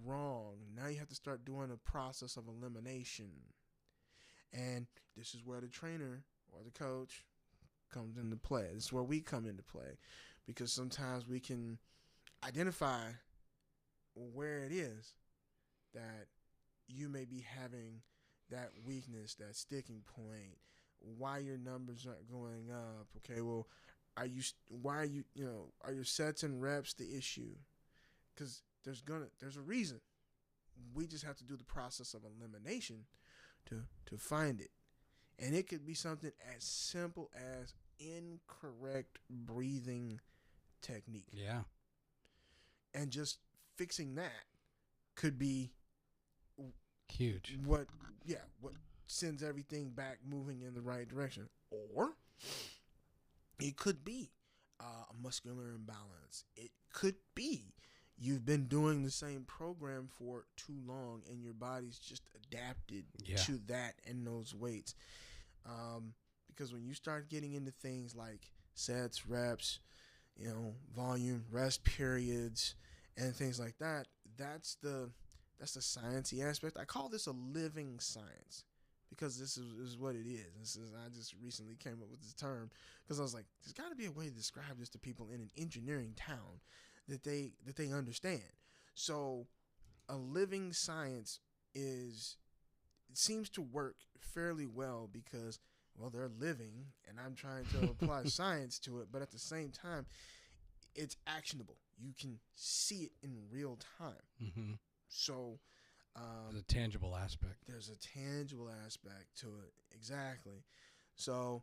wrong? Now you have to start doing a process of elimination. And this is where the trainer or the coach comes into play. This is where we come into play, because sometimes we can identify where it is that you may be having that weakness, that sticking point, why your numbers aren't going up. Okay, well, are your sets and reps the issue? Because there's a reason. We just have to do the process of elimination to find it. And it could be something as simple as incorrect breathing technique. Yeah. And just fixing that could be huge. What sends everything back moving in the right direction. Or it could be a muscular imbalance. It could be you've been doing the same program for too long, and your body's just adapted to that and those weights. Because when you start getting into things like sets, reps, volume, rest periods, and things like that, that's the sciencey aspect. I call this a living science because this is what it is. I just recently came up with this term because I was like, there's got to be a way to describe this to people in an engineering town that they understand. So a living science seems to work fairly well because, well, they're living and I'm trying to apply science to it, but at the same time, it's actionable. You can see it in real time. Mm-hmm. So there's a tangible aspect. There's a tangible aspect to it. Exactly. So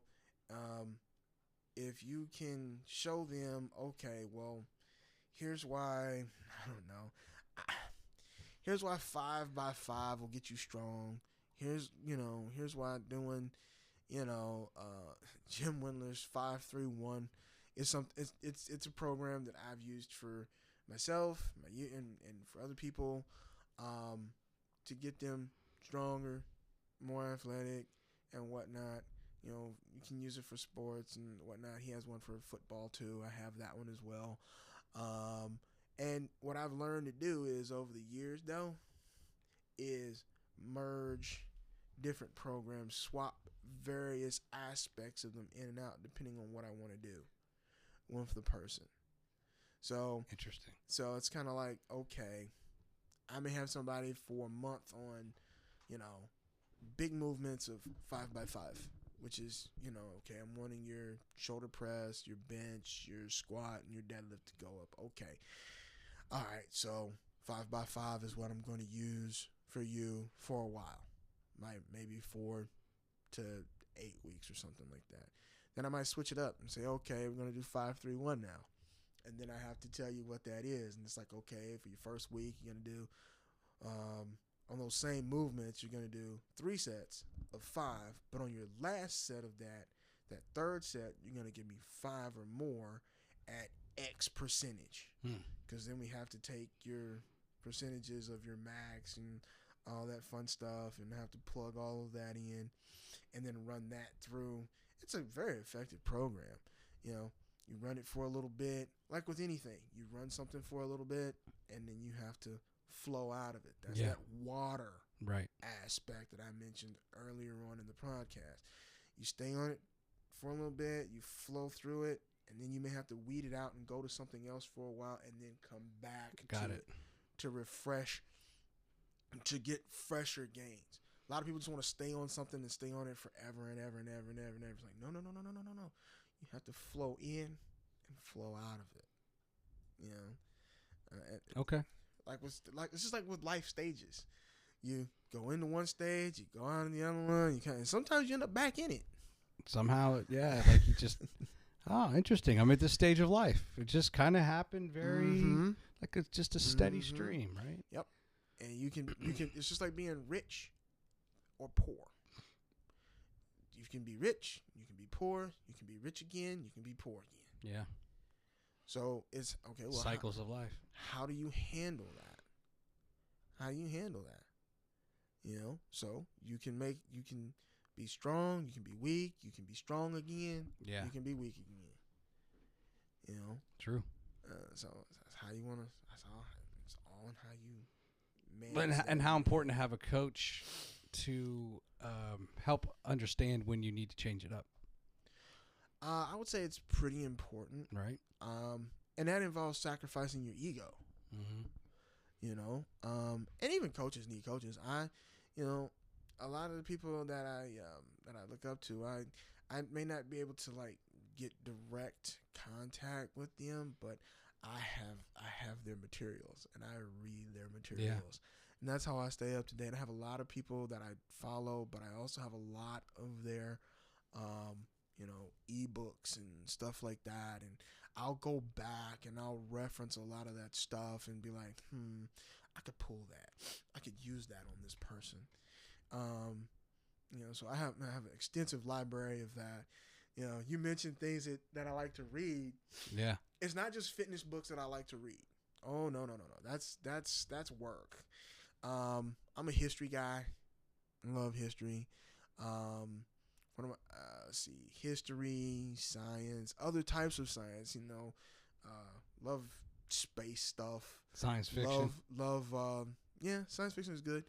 if you can show them, okay, well, here's why, I don't know, here's why 5x5 will get you strong. Here's why doing, Jim Wendler's 5-3-1 is something. It's a program that I've used for myself, and for other people, to get them stronger, more athletic, and whatnot. You can use it for sports and whatnot. He has one for football too. I have that one as well. And what I've learned to do is over the years, though, is merge different programs, swap various aspects of them in and out depending on what I want to do with the person. So interesting. So it's kind of like, okay, I may have somebody for a month on, big movements of 5x5, which is, okay, I'm wanting your shoulder press, your bench, your squat, and your deadlift to go up. Okay. All right. So 5x5 is what I'm going to use for you for a while. Maybe 4 to 8 weeks or something like that. Then I might switch it up and say, okay, we're going to do 5-3-1 now. And then I have to tell you what that is. And it's like, okay, for your first week, you're going to do, on those same movements, you're going to do 3 sets of 5. But on your last set of that third set, you're going to give me 5 or more at X percentage. Because then we have to take your percentages of your max and all that fun stuff and have to plug all of that in and then run that through. It's a very effective program. You run it for a little bit, like with anything. You run something for a little bit, and then you have to flow out of it. That's that water aspect that I mentioned earlier on in the podcast. You stay on it for a little bit, you flow through it, and then you may have to weed it out and go to something else for a while and then come back to it to refresh, to get fresher gains. A lot of people just want to stay on something and stay on it forever and ever and ever and ever and ever. It's like, no. You have to flow in and flow out of it. Okay. It's just like with life stages. You go into one stage, you go on to the other one. And sometimes you end up back in it. Somehow, like you just. Interesting. I'm at this stage of life. It just kind of happened very like it's just a steady stream, right? Yep. And you can. It's just like being rich or poor. You can be rich, you can be poor, you can be rich again, you can be poor again. Yeah. So it's okay. Well, cycles of life. How do you handle that? So you can be strong, you can be weak, you can be strong again. Yeah. You can be weak again. True. So that's how you want to. It's all in how you manage. But and how important to have a coach to help understand when you need to change it up. I would say it's pretty important, right? And that involves sacrificing your ego. And even coaches need coaches. A lot of the people that I look up to, I may not be able to like get direct contact with them, but I have their materials and I read their materials. And that's how I stay up to date. I have a lot of people that I follow, but I also have a lot of their, ebooks and stuff like that. And I'll go back and I'll reference a lot of that stuff and be like, I could pull that. I could use that on this person. So I have an extensive library of that. You mentioned things that I like to read. Yeah. It's not just fitness books that I like to read. Oh no. That's work. I'm a history guy. I love history. What am I? Let's see, history, science, other types of science. Love space stuff. Science fiction. Yeah, science fiction is good.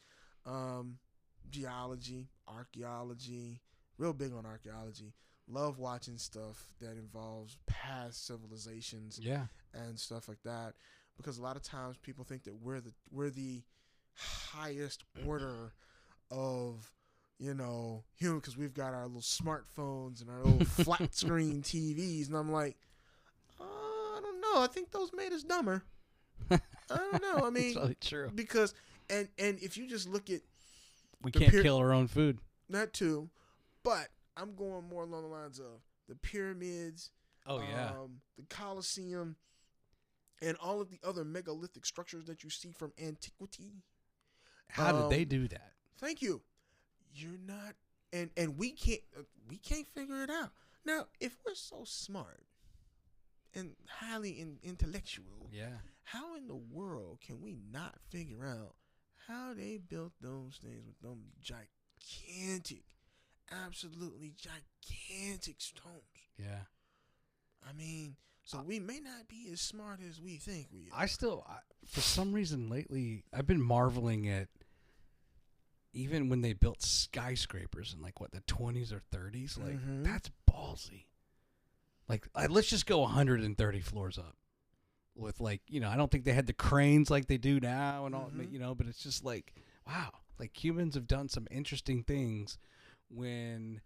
Geology, archaeology, real big on archaeology. Love watching stuff that involves past civilizations. Yeah. And stuff like that, because a lot of times people think that we're the highest order of human, because we've got our little smartphones and our little flat screen TVs, and I'm like, I don't know. I think those made us dumber. I don't know. I mean, it's really true. Because and if you just look at we can't kill our own food. That too, but I'm going more along the lines of the pyramids. Oh yeah. The Colosseum. And all of the other megalithic structures that you see from antiquity. How did they do that? Thank you. You're not, and we can't figure it out. Now, if we're so smart and highly intellectual, yeah, how in the world can we not figure out how they built those things with them gigantic, absolutely gigantic stones? Yeah. I mean, so we may not be as smart as we think we are. I for some reason lately, I've been marveling at even when they built skyscrapers in the 20s or 30s. Like, that's ballsy. Like, let's just go 130 floors up with I don't think they had the cranes like they do now and all, but it's just like, wow, like humans have done some interesting things when.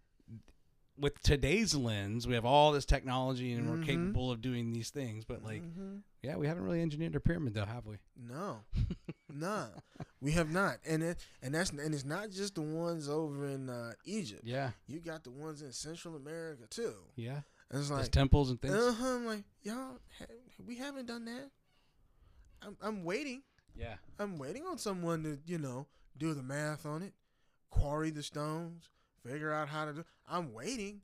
With today's lens, we have all this technology and we're capable of doing these things. But yeah, we haven't really engineered our pyramid though, have we? No, nah, we have not. And it's not just the ones over in Egypt. Yeah, you got the ones in Central America too. Yeah, and it's like temples and things. I'm like, y'all, we haven't done that. I'm waiting. Yeah, I'm waiting on someone to do the math on it, quarry the stones. Figure out how to do. I'm waiting.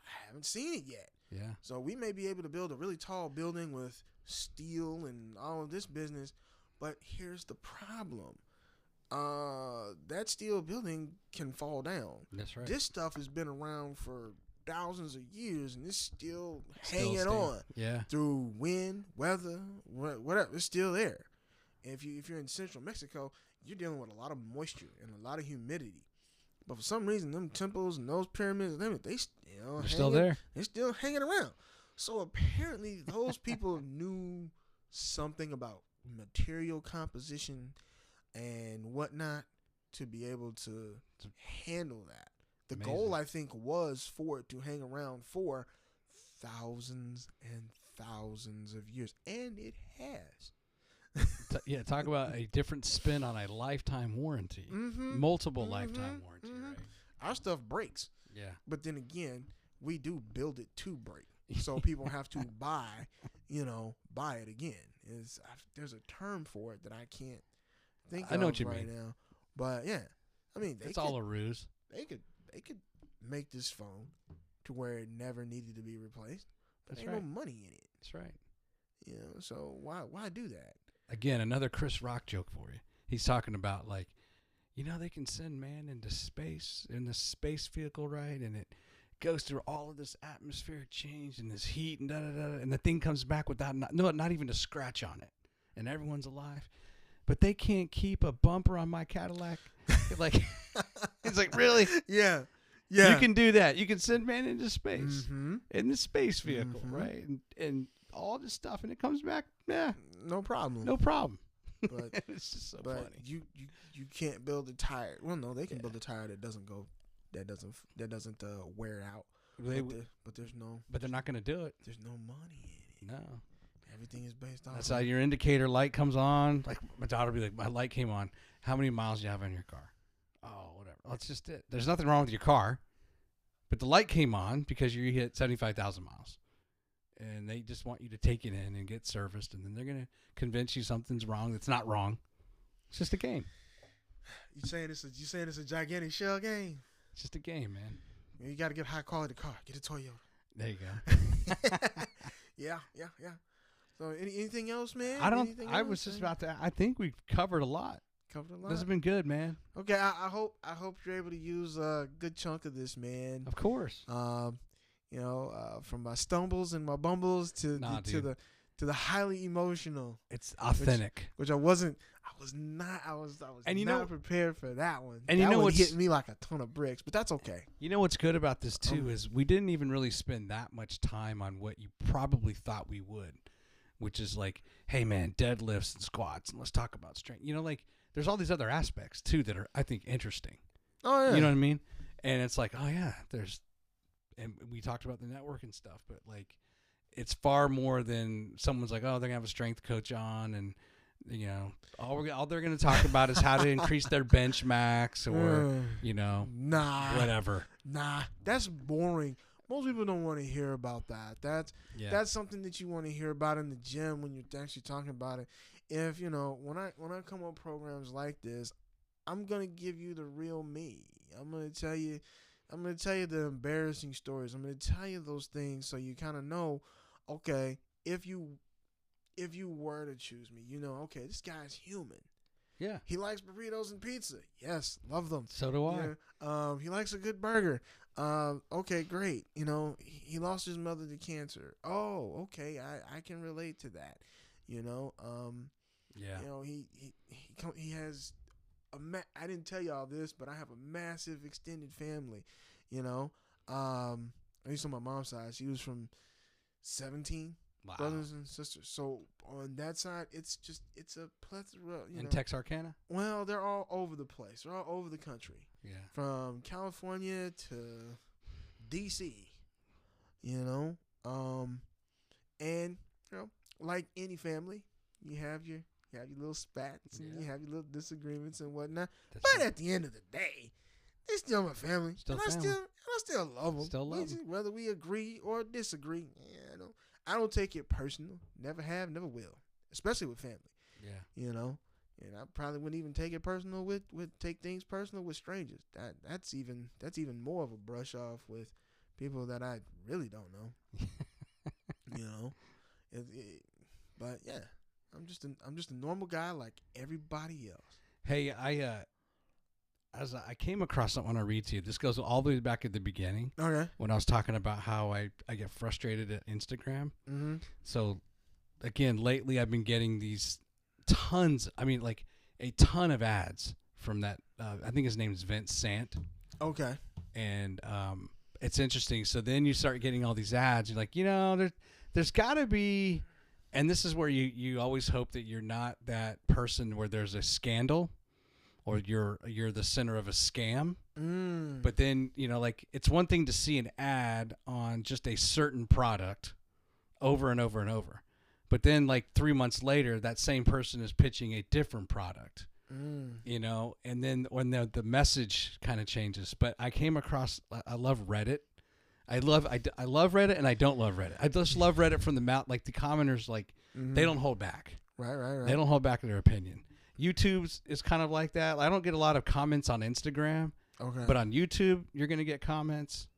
I haven't seen it yet. Yeah. So we may be able to build a really tall building with steel and all of this business, but here's the problem. That steel building can fall down. That's right. This stuff has been around for thousands of years, and it's still hanging on. Yeah. Through wind, weather, whatever. It's still there. And if you're in central Mexico, you're dealing with a lot of moisture and a lot of humidity. But for some reason, them temples and those pyramids, they're still there. They're still hanging around. So apparently, those people knew something about material composition and whatnot to be able to handle that. The goal, I think, was for it to hang around for thousands and thousands of years, and it has. Yeah, talk about a different spin on a lifetime warranty. Multiple lifetime warranty, right? Our stuff breaks. Yeah. But then again, we do build it to break. So people have to buy it again. There's a term for it that I can't think of what you right mean. now. But yeah, I mean, it's all a ruse. They could make this phone to where it never needed to be replaced. But ain't no money in it. That's right. So why do that? Again, another Chris Rock joke for you. He's talking about they can send man into space in the space vehicle, right? And it goes through all of this atmospheric change and this heat and and the thing comes back without not even a scratch on it, and everyone's alive. But they can't keep a bumper on my Cadillac. He's like, really? Yeah. You can do that. You can send man into space in the space vehicle, right? And all this stuff, and it comes back. Yeah, no problem. But it's just so but funny. You can't build a tire. Well, no, they can build a tire that doesn't wear out. But there's no. But they're not going to do it. There's no money in it. No. Everything is based on. That's how your indicator light comes on. Like my daughter will be like, my light came on. How many miles do you have on your car? Oh, whatever. That's just it. There's nothing wrong with your car, but the light came on because you hit 75,000 miles. And they just want you to take it in and get serviced, and then they're going to convince you something's wrong that's not wrong. It's just a game. You saying it's a gigantic shell game? It's just a game, man. You got to get a high quality car. Get a Toyota. There you go. Yeah. So anything else, man? I was just about to. I think we've covered a lot. Covered a lot. This has been good, man. Okay, I hope you're able to use a good chunk of this, man. Of course. From my stumbles and my bumbles to the highly emotional. It's authentic. Which I wasn't. I was not prepared for that one. And that one hit me like a ton of bricks, but that's okay. You know what's good about this too is we didn't even really spend that much time on what you probably thought we would, which is like, hey man, deadlifts and squats, and let's talk about strength. Like there's all these other aspects too that are, I think, interesting. Oh yeah. You know what I mean? And it's like, oh yeah, and we talked about the network and stuff, but like it's far more than someone's like, oh, they're gonna have a strength coach on, and all they're gonna talk about is how to increase their bench max or whatever. Nah, that's boring. Most people don't want to hear about that. That's something that you want to hear about in the gym when you're actually talking about it. If when I come on programs like this, I'm gonna give you the real me. I'm gonna tell you the embarrassing stories. I'm gonna tell you those things so you kind of know, okay, if you were to choose me, okay, this guy's human. Yeah. He likes burritos and pizza. Yes, love them. So do I. He likes a good burger. Okay, great. He lost his mother to cancer. Oh, okay, I can relate to that. Yeah. He has I didn't tell y'all this, but I have a massive extended family. At least on my mom's side, she was from 17 brothers and sisters. So on that side, it's a plethora. In Texarkana? Well, they're all over the place. They're all over the country. Yeah. From California to D.C. And like any family, you have your little spats and you have your little disagreements and whatnot. But at the end of the day, they're still my family. I still love them. Still love them. Whether we agree or disagree. Yeah, I don't take it personal. Never have, never will. Especially with family. Yeah. And I probably wouldn't even take it personal take things personal with strangers. That's even more of a brush off with people that I really don't know. But yeah, I'm just a normal guy like everybody else. Hey, I came across something I want to read to you. This goes all the way back at the beginning. Okay. When I was talking about how I get frustrated at Instagram. Mm-hmm. So, again, lately I've been getting these tons. I mean, like a ton of ads from that. I think his name is Vince Sant. Okay. And it's interesting. So then you start getting all these ads. You're like, there's got to be. And this is where you always hope that you're not that person where there's a scandal or you're the center of a scam. But then, like it's one thing to see an ad on just a certain product over and over and over. But then like 3 months later, that same person is pitching a different product, and then when the message kind of changes. But I came across, I love Reddit. I love Reddit and I don't love Reddit. I just love Reddit from the mouth. Like the commenters, like they don't hold back. Right. They don't hold back their opinion. YouTube's is kind of like that. I don't get a lot of comments on Instagram. Okay. But on YouTube, you're going to get comments.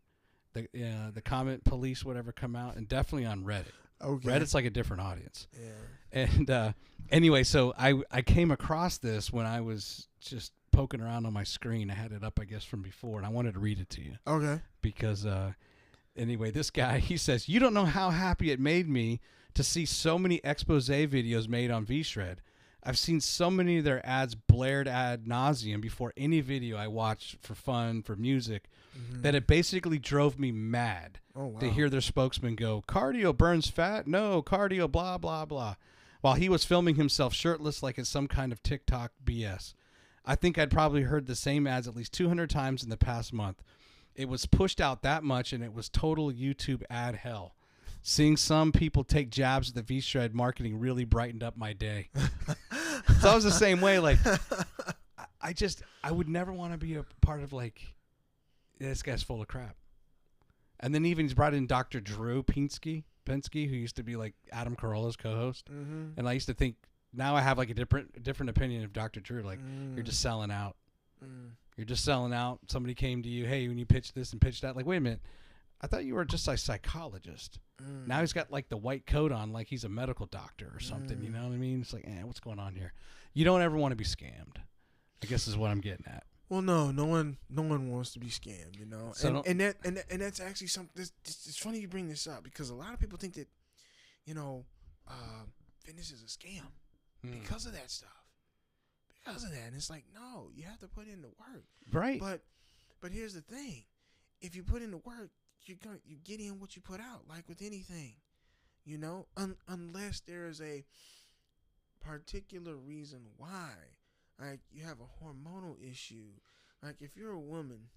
The comment police, whatever, come out. And definitely on Reddit. Okay. Reddit's like a different audience. Yeah. And anyway, so I came across this when I was just poking around on my screen. I had it up, I guess, from before. And I wanted to read it to you. Okay. Because anyway, this guy, he says, "You don't know how happy it made me to see so many expose videos made on VShred. I've seen so many of their ads blared ad nauseum before any video I watched for fun, for music, that it basically drove me mad to hear their spokesman go, 'Cardio burns fat? No, cardio, blah, blah, blah,' while he was filming himself shirtless like it's some kind of TikTok BS. I think I'd probably heard the same ads at least 200 times in the past month. It was pushed out that much, and it was total YouTube ad hell. Seeing some people take jabs at the VShred marketing really brightened up my day." So I was the same way. Like, I would never want to be a part of like, this guy's full of crap. And then even he's brought in Dr. Drew Pinsky, who used to be like Adam Carolla's co-host. And I used to think, now I have like a different opinion of Dr. Drew. Like, you're just selling out. You're just selling out. Somebody came to you, hey, when you pitch this and pitch that, like, wait a minute. I thought you were just a psychologist. Now he's got like the white coat on, like he's a medical doctor or something. You know what I mean? It's like, what's going on here? You don't ever want to be scammed, I guess is what I'm getting at. Well, no one wants to be scammed, you know. So and that's actually something. It's funny you bring this up because a lot of people think that, you know, fitness is a scam because of that stuff. Because of that, and it's like, no, you have to put in the work, right? But here's the thing: if you put in the work, you get in what you put out. Like with anything, you know, unless there is a particular reason why. Like you have a hormonal issue. Like if you're a woman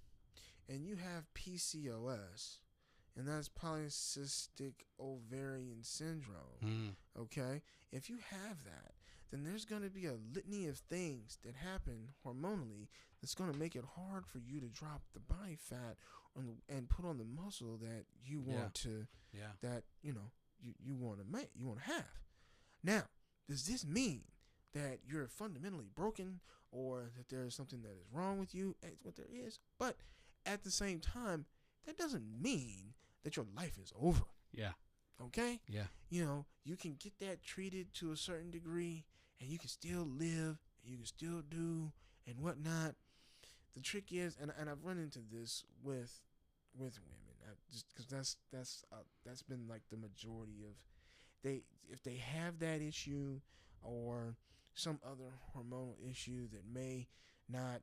and you have PCOS, and that's polycystic ovarian syndrome, okay? If you have that, then there's going to be a litany of things that happen hormonally that's going to make it hard for you to drop the body fat and put on the muscle that you want that, you know, you want to have. Now, does this mean that you're fundamentally broken or that there's something that is wrong with you? It's what there is. But at the same time, that doesn't mean that your life is over. Yeah. Okay? Yeah. You know, you can get that treated to a certain degree and you can still live and you can still do and whatnot. The trick is, and I've run into this with women, just because that's been like the majority of if they have that issue or some other hormonal issue that may not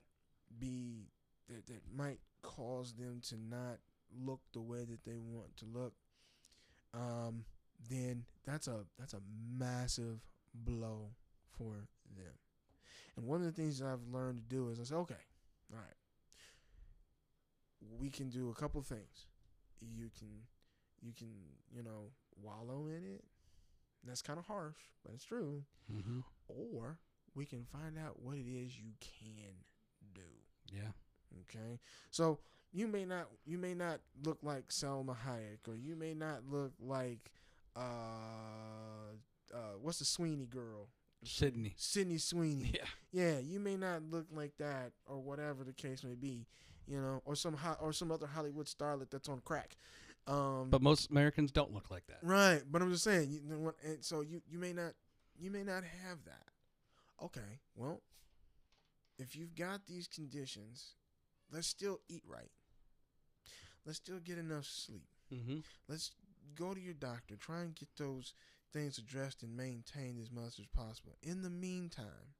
be that might cause them to not look the way that they want to look, then that's a massive blow for them. And one of the things that I've learned to do is I say, okay, all right, we can do a couple things. You can you know, wallow in it. That's kind of harsh, but it's true. Mm-hmm. Or we can find out what it is you can do. Yeah. Okay. So you may not look like Selma Hayek, or you may not look like what's the Sweeney girl? Sydney Sweeney. Yeah. Yeah. You may not look like that, or whatever the case may be. You know, or some other Hollywood starlet that's on crack. But most Americans don't look like that. Right, but I'm just saying, you know what? And so you may not have that. Okay, well, if you've got these conditions, let's still eat right. Let's still get enough sleep. Mm-hmm. Let's go to your doctor. Try and get those things addressed and maintained as much as possible. In the meantime,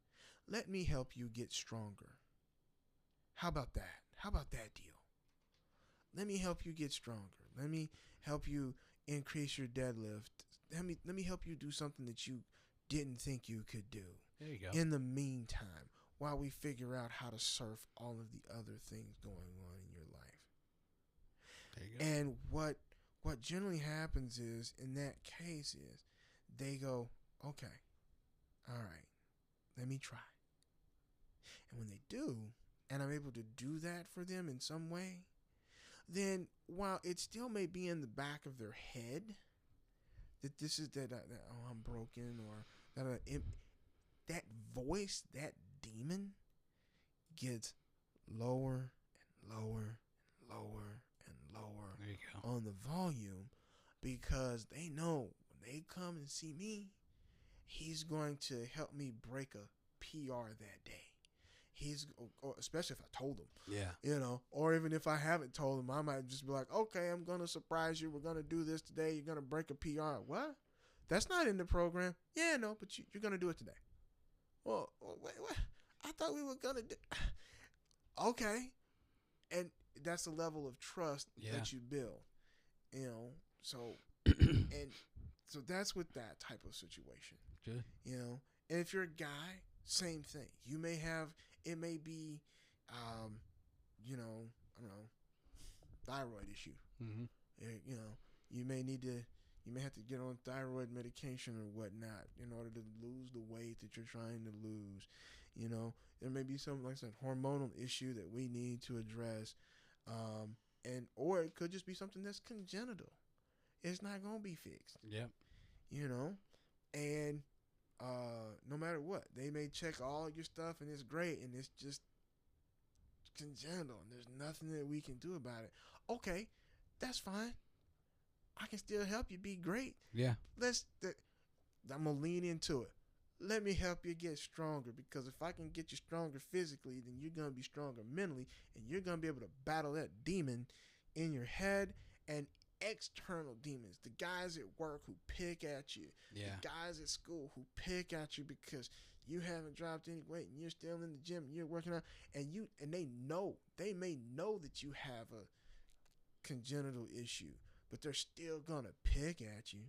let me help you get stronger. How about that? How about that deal? Let me help you get stronger. Let me help you increase your deadlift. Let me help you do something that you didn't think you could do. There you go. In the meantime, while we figure out how to surf all of the other things going on in your life. There you go. And what generally happens is, in that case, is they go, okay, all right, let me try. And when they do, and I'm able to do that for them in some way, then while it still may be in the back of their head that this is that I'm broken, or that voice, that demon gets lower and lower and lower and lower there you go. on the volume, because they know when they come and see me, he's going to help me break a PR that day. Or especially if I told him, Yeah, you know, or even if I haven't told him, I might just be like, okay, I'm going to surprise you. We're going to do this today. You're going to break a PR. What? That's not in the program. Yeah, no, but you're going to do it today. Well, wait, what? I thought we were going to do. Okay. And that's a level of trust that you build, you know, so, and so that's with that type of situation. Good. You know, and if you're a guy, same thing. You may have, it may be, you know, I don't know, thyroid issue. Mm-hmm. You know, you may have to get on thyroid medication or whatnot in order to lose the weight that you're trying to lose. You know, there may be some, like I said, hormonal issue that we need to address, or it could just be something that's congenital. It's not gonna be fixed. Yep. You know, and no matter what, they may check all your stuff and it's great and it's just congenital and there's nothing that we can do about it. Okay, That's fine. I can still help you be great. Yeah. I'm going to lean into it. Let me help you get stronger, because if I can get you stronger physically, then you're going to be stronger mentally, and you're going to be able to battle that demon in your head and external demons. The guys at work who pick at you. Yeah. The guys at school who pick at you because you haven't dropped any weight and you're still in the gym and you're working out, and they may know that you have a congenital issue, but they're still going to pick at you.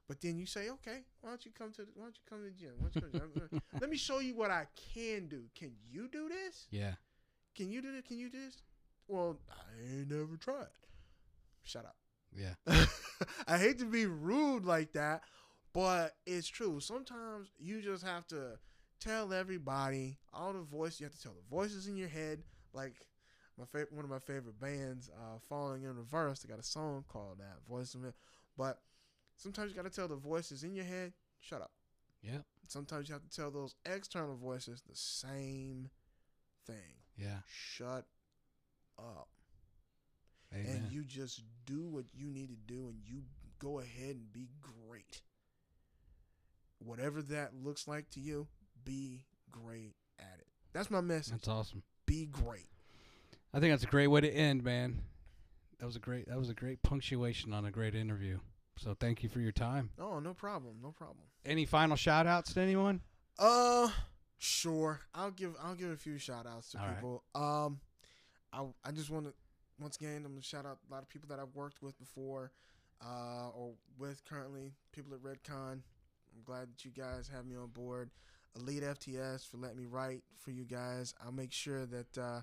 But then you say, okay, why don't you come to the gym? Why don't you come to the gym? Let me show you what I can do. Can you do this? Yeah. Can you do this? Can you do this? Well, I ain't never tried. Shut up. Yeah. I hate to be rude like that, but it's true. Sometimes you just have to tell everybody, all the voices. You have to tell the voices in your head. Like one of my favorite bands, Falling in Reverse. They got a song called that, Voice of It. But sometimes you got to tell the voices in your head, shut up. Yeah. Sometimes you have to tell those external voices the same thing. Yeah. Shut up. Amen. And you just do what you need to do, and you go ahead and be great. Whatever that looks like to you, be great at it. That's my message. That's awesome. Be great. I think that's a great way to end, man. That was a great punctuation on a great interview. So thank you for your time. Oh, no problem. No problem. Any final shout outs to anyone? Sure. I'll give a few shout outs to people. Right. I just want to, once again, I'm going to shout out a lot of people that I've worked with before, or with currently, people at Redcon. I'm glad that you guys have me on board. Elite-FTS for letting me write for you guys. I'll make sure that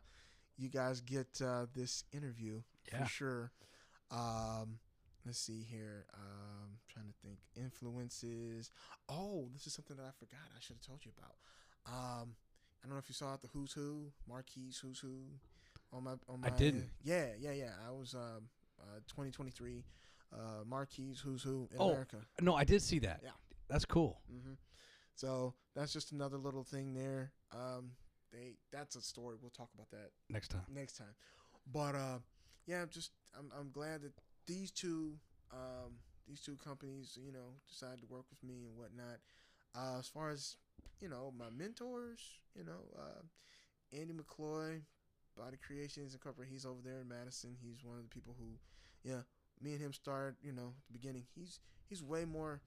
you guys get this interview for sure. Let's see here. Trying to think. Influences. Oh, this is something that I forgot. I should have told you about. I don't know if you saw it, the Who's Who, Marquis Who's Who. On my. I didn't. Yeah. I was 2023 Marquis Who's Who in America. No, I did see that. Yeah, that's cool. Mm-hmm. So that's just another little thing there. That's a story. We'll talk about that next time. But yeah, I'm glad that these two companies, decided to work with me and whatnot. As far as my mentors, Andy McCloy, Body Creations Incorporated. He's over there in Madison. He's one of the people who, me and him started, at the beginning. He's way more,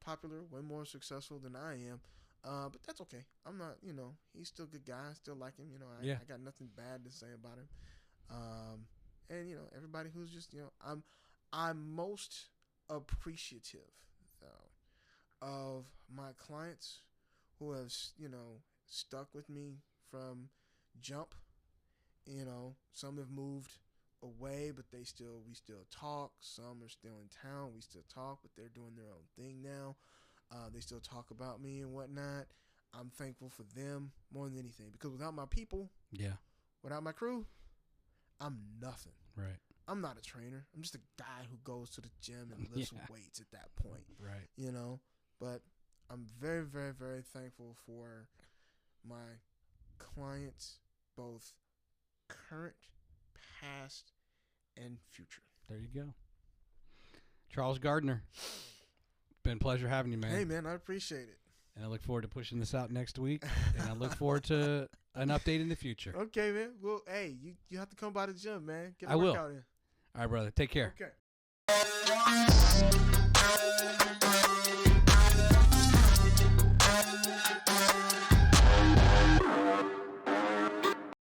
popular, way more successful than I am. But that's okay. I'm not, he's still a good guy. I still like him. I got nothing bad to say about him. And everybody who's just, I'm most appreciative though of my clients who have, stuck with me from jump. Some have moved away, but we still talk. Some are still in town. We still talk, but they're doing their own thing now. They still talk about me and whatnot. I'm thankful for them more than anything, because without my people, without my crew, I'm nothing. Right. I'm not a trainer. I'm just a guy who goes to the gym and lifts weights at that point. Right. But I'm very, very, very thankful for my clients, both current, past, and future. There you go. Charles Gardner. Been a pleasure having you, man. Hey, man, I appreciate it. And I look forward to pushing this out next week. And I look forward to an update in the future. Okay, man. Well, hey, you have to come by the gym, man. Get a I will. workout in. All right, brother. Take care. Okay.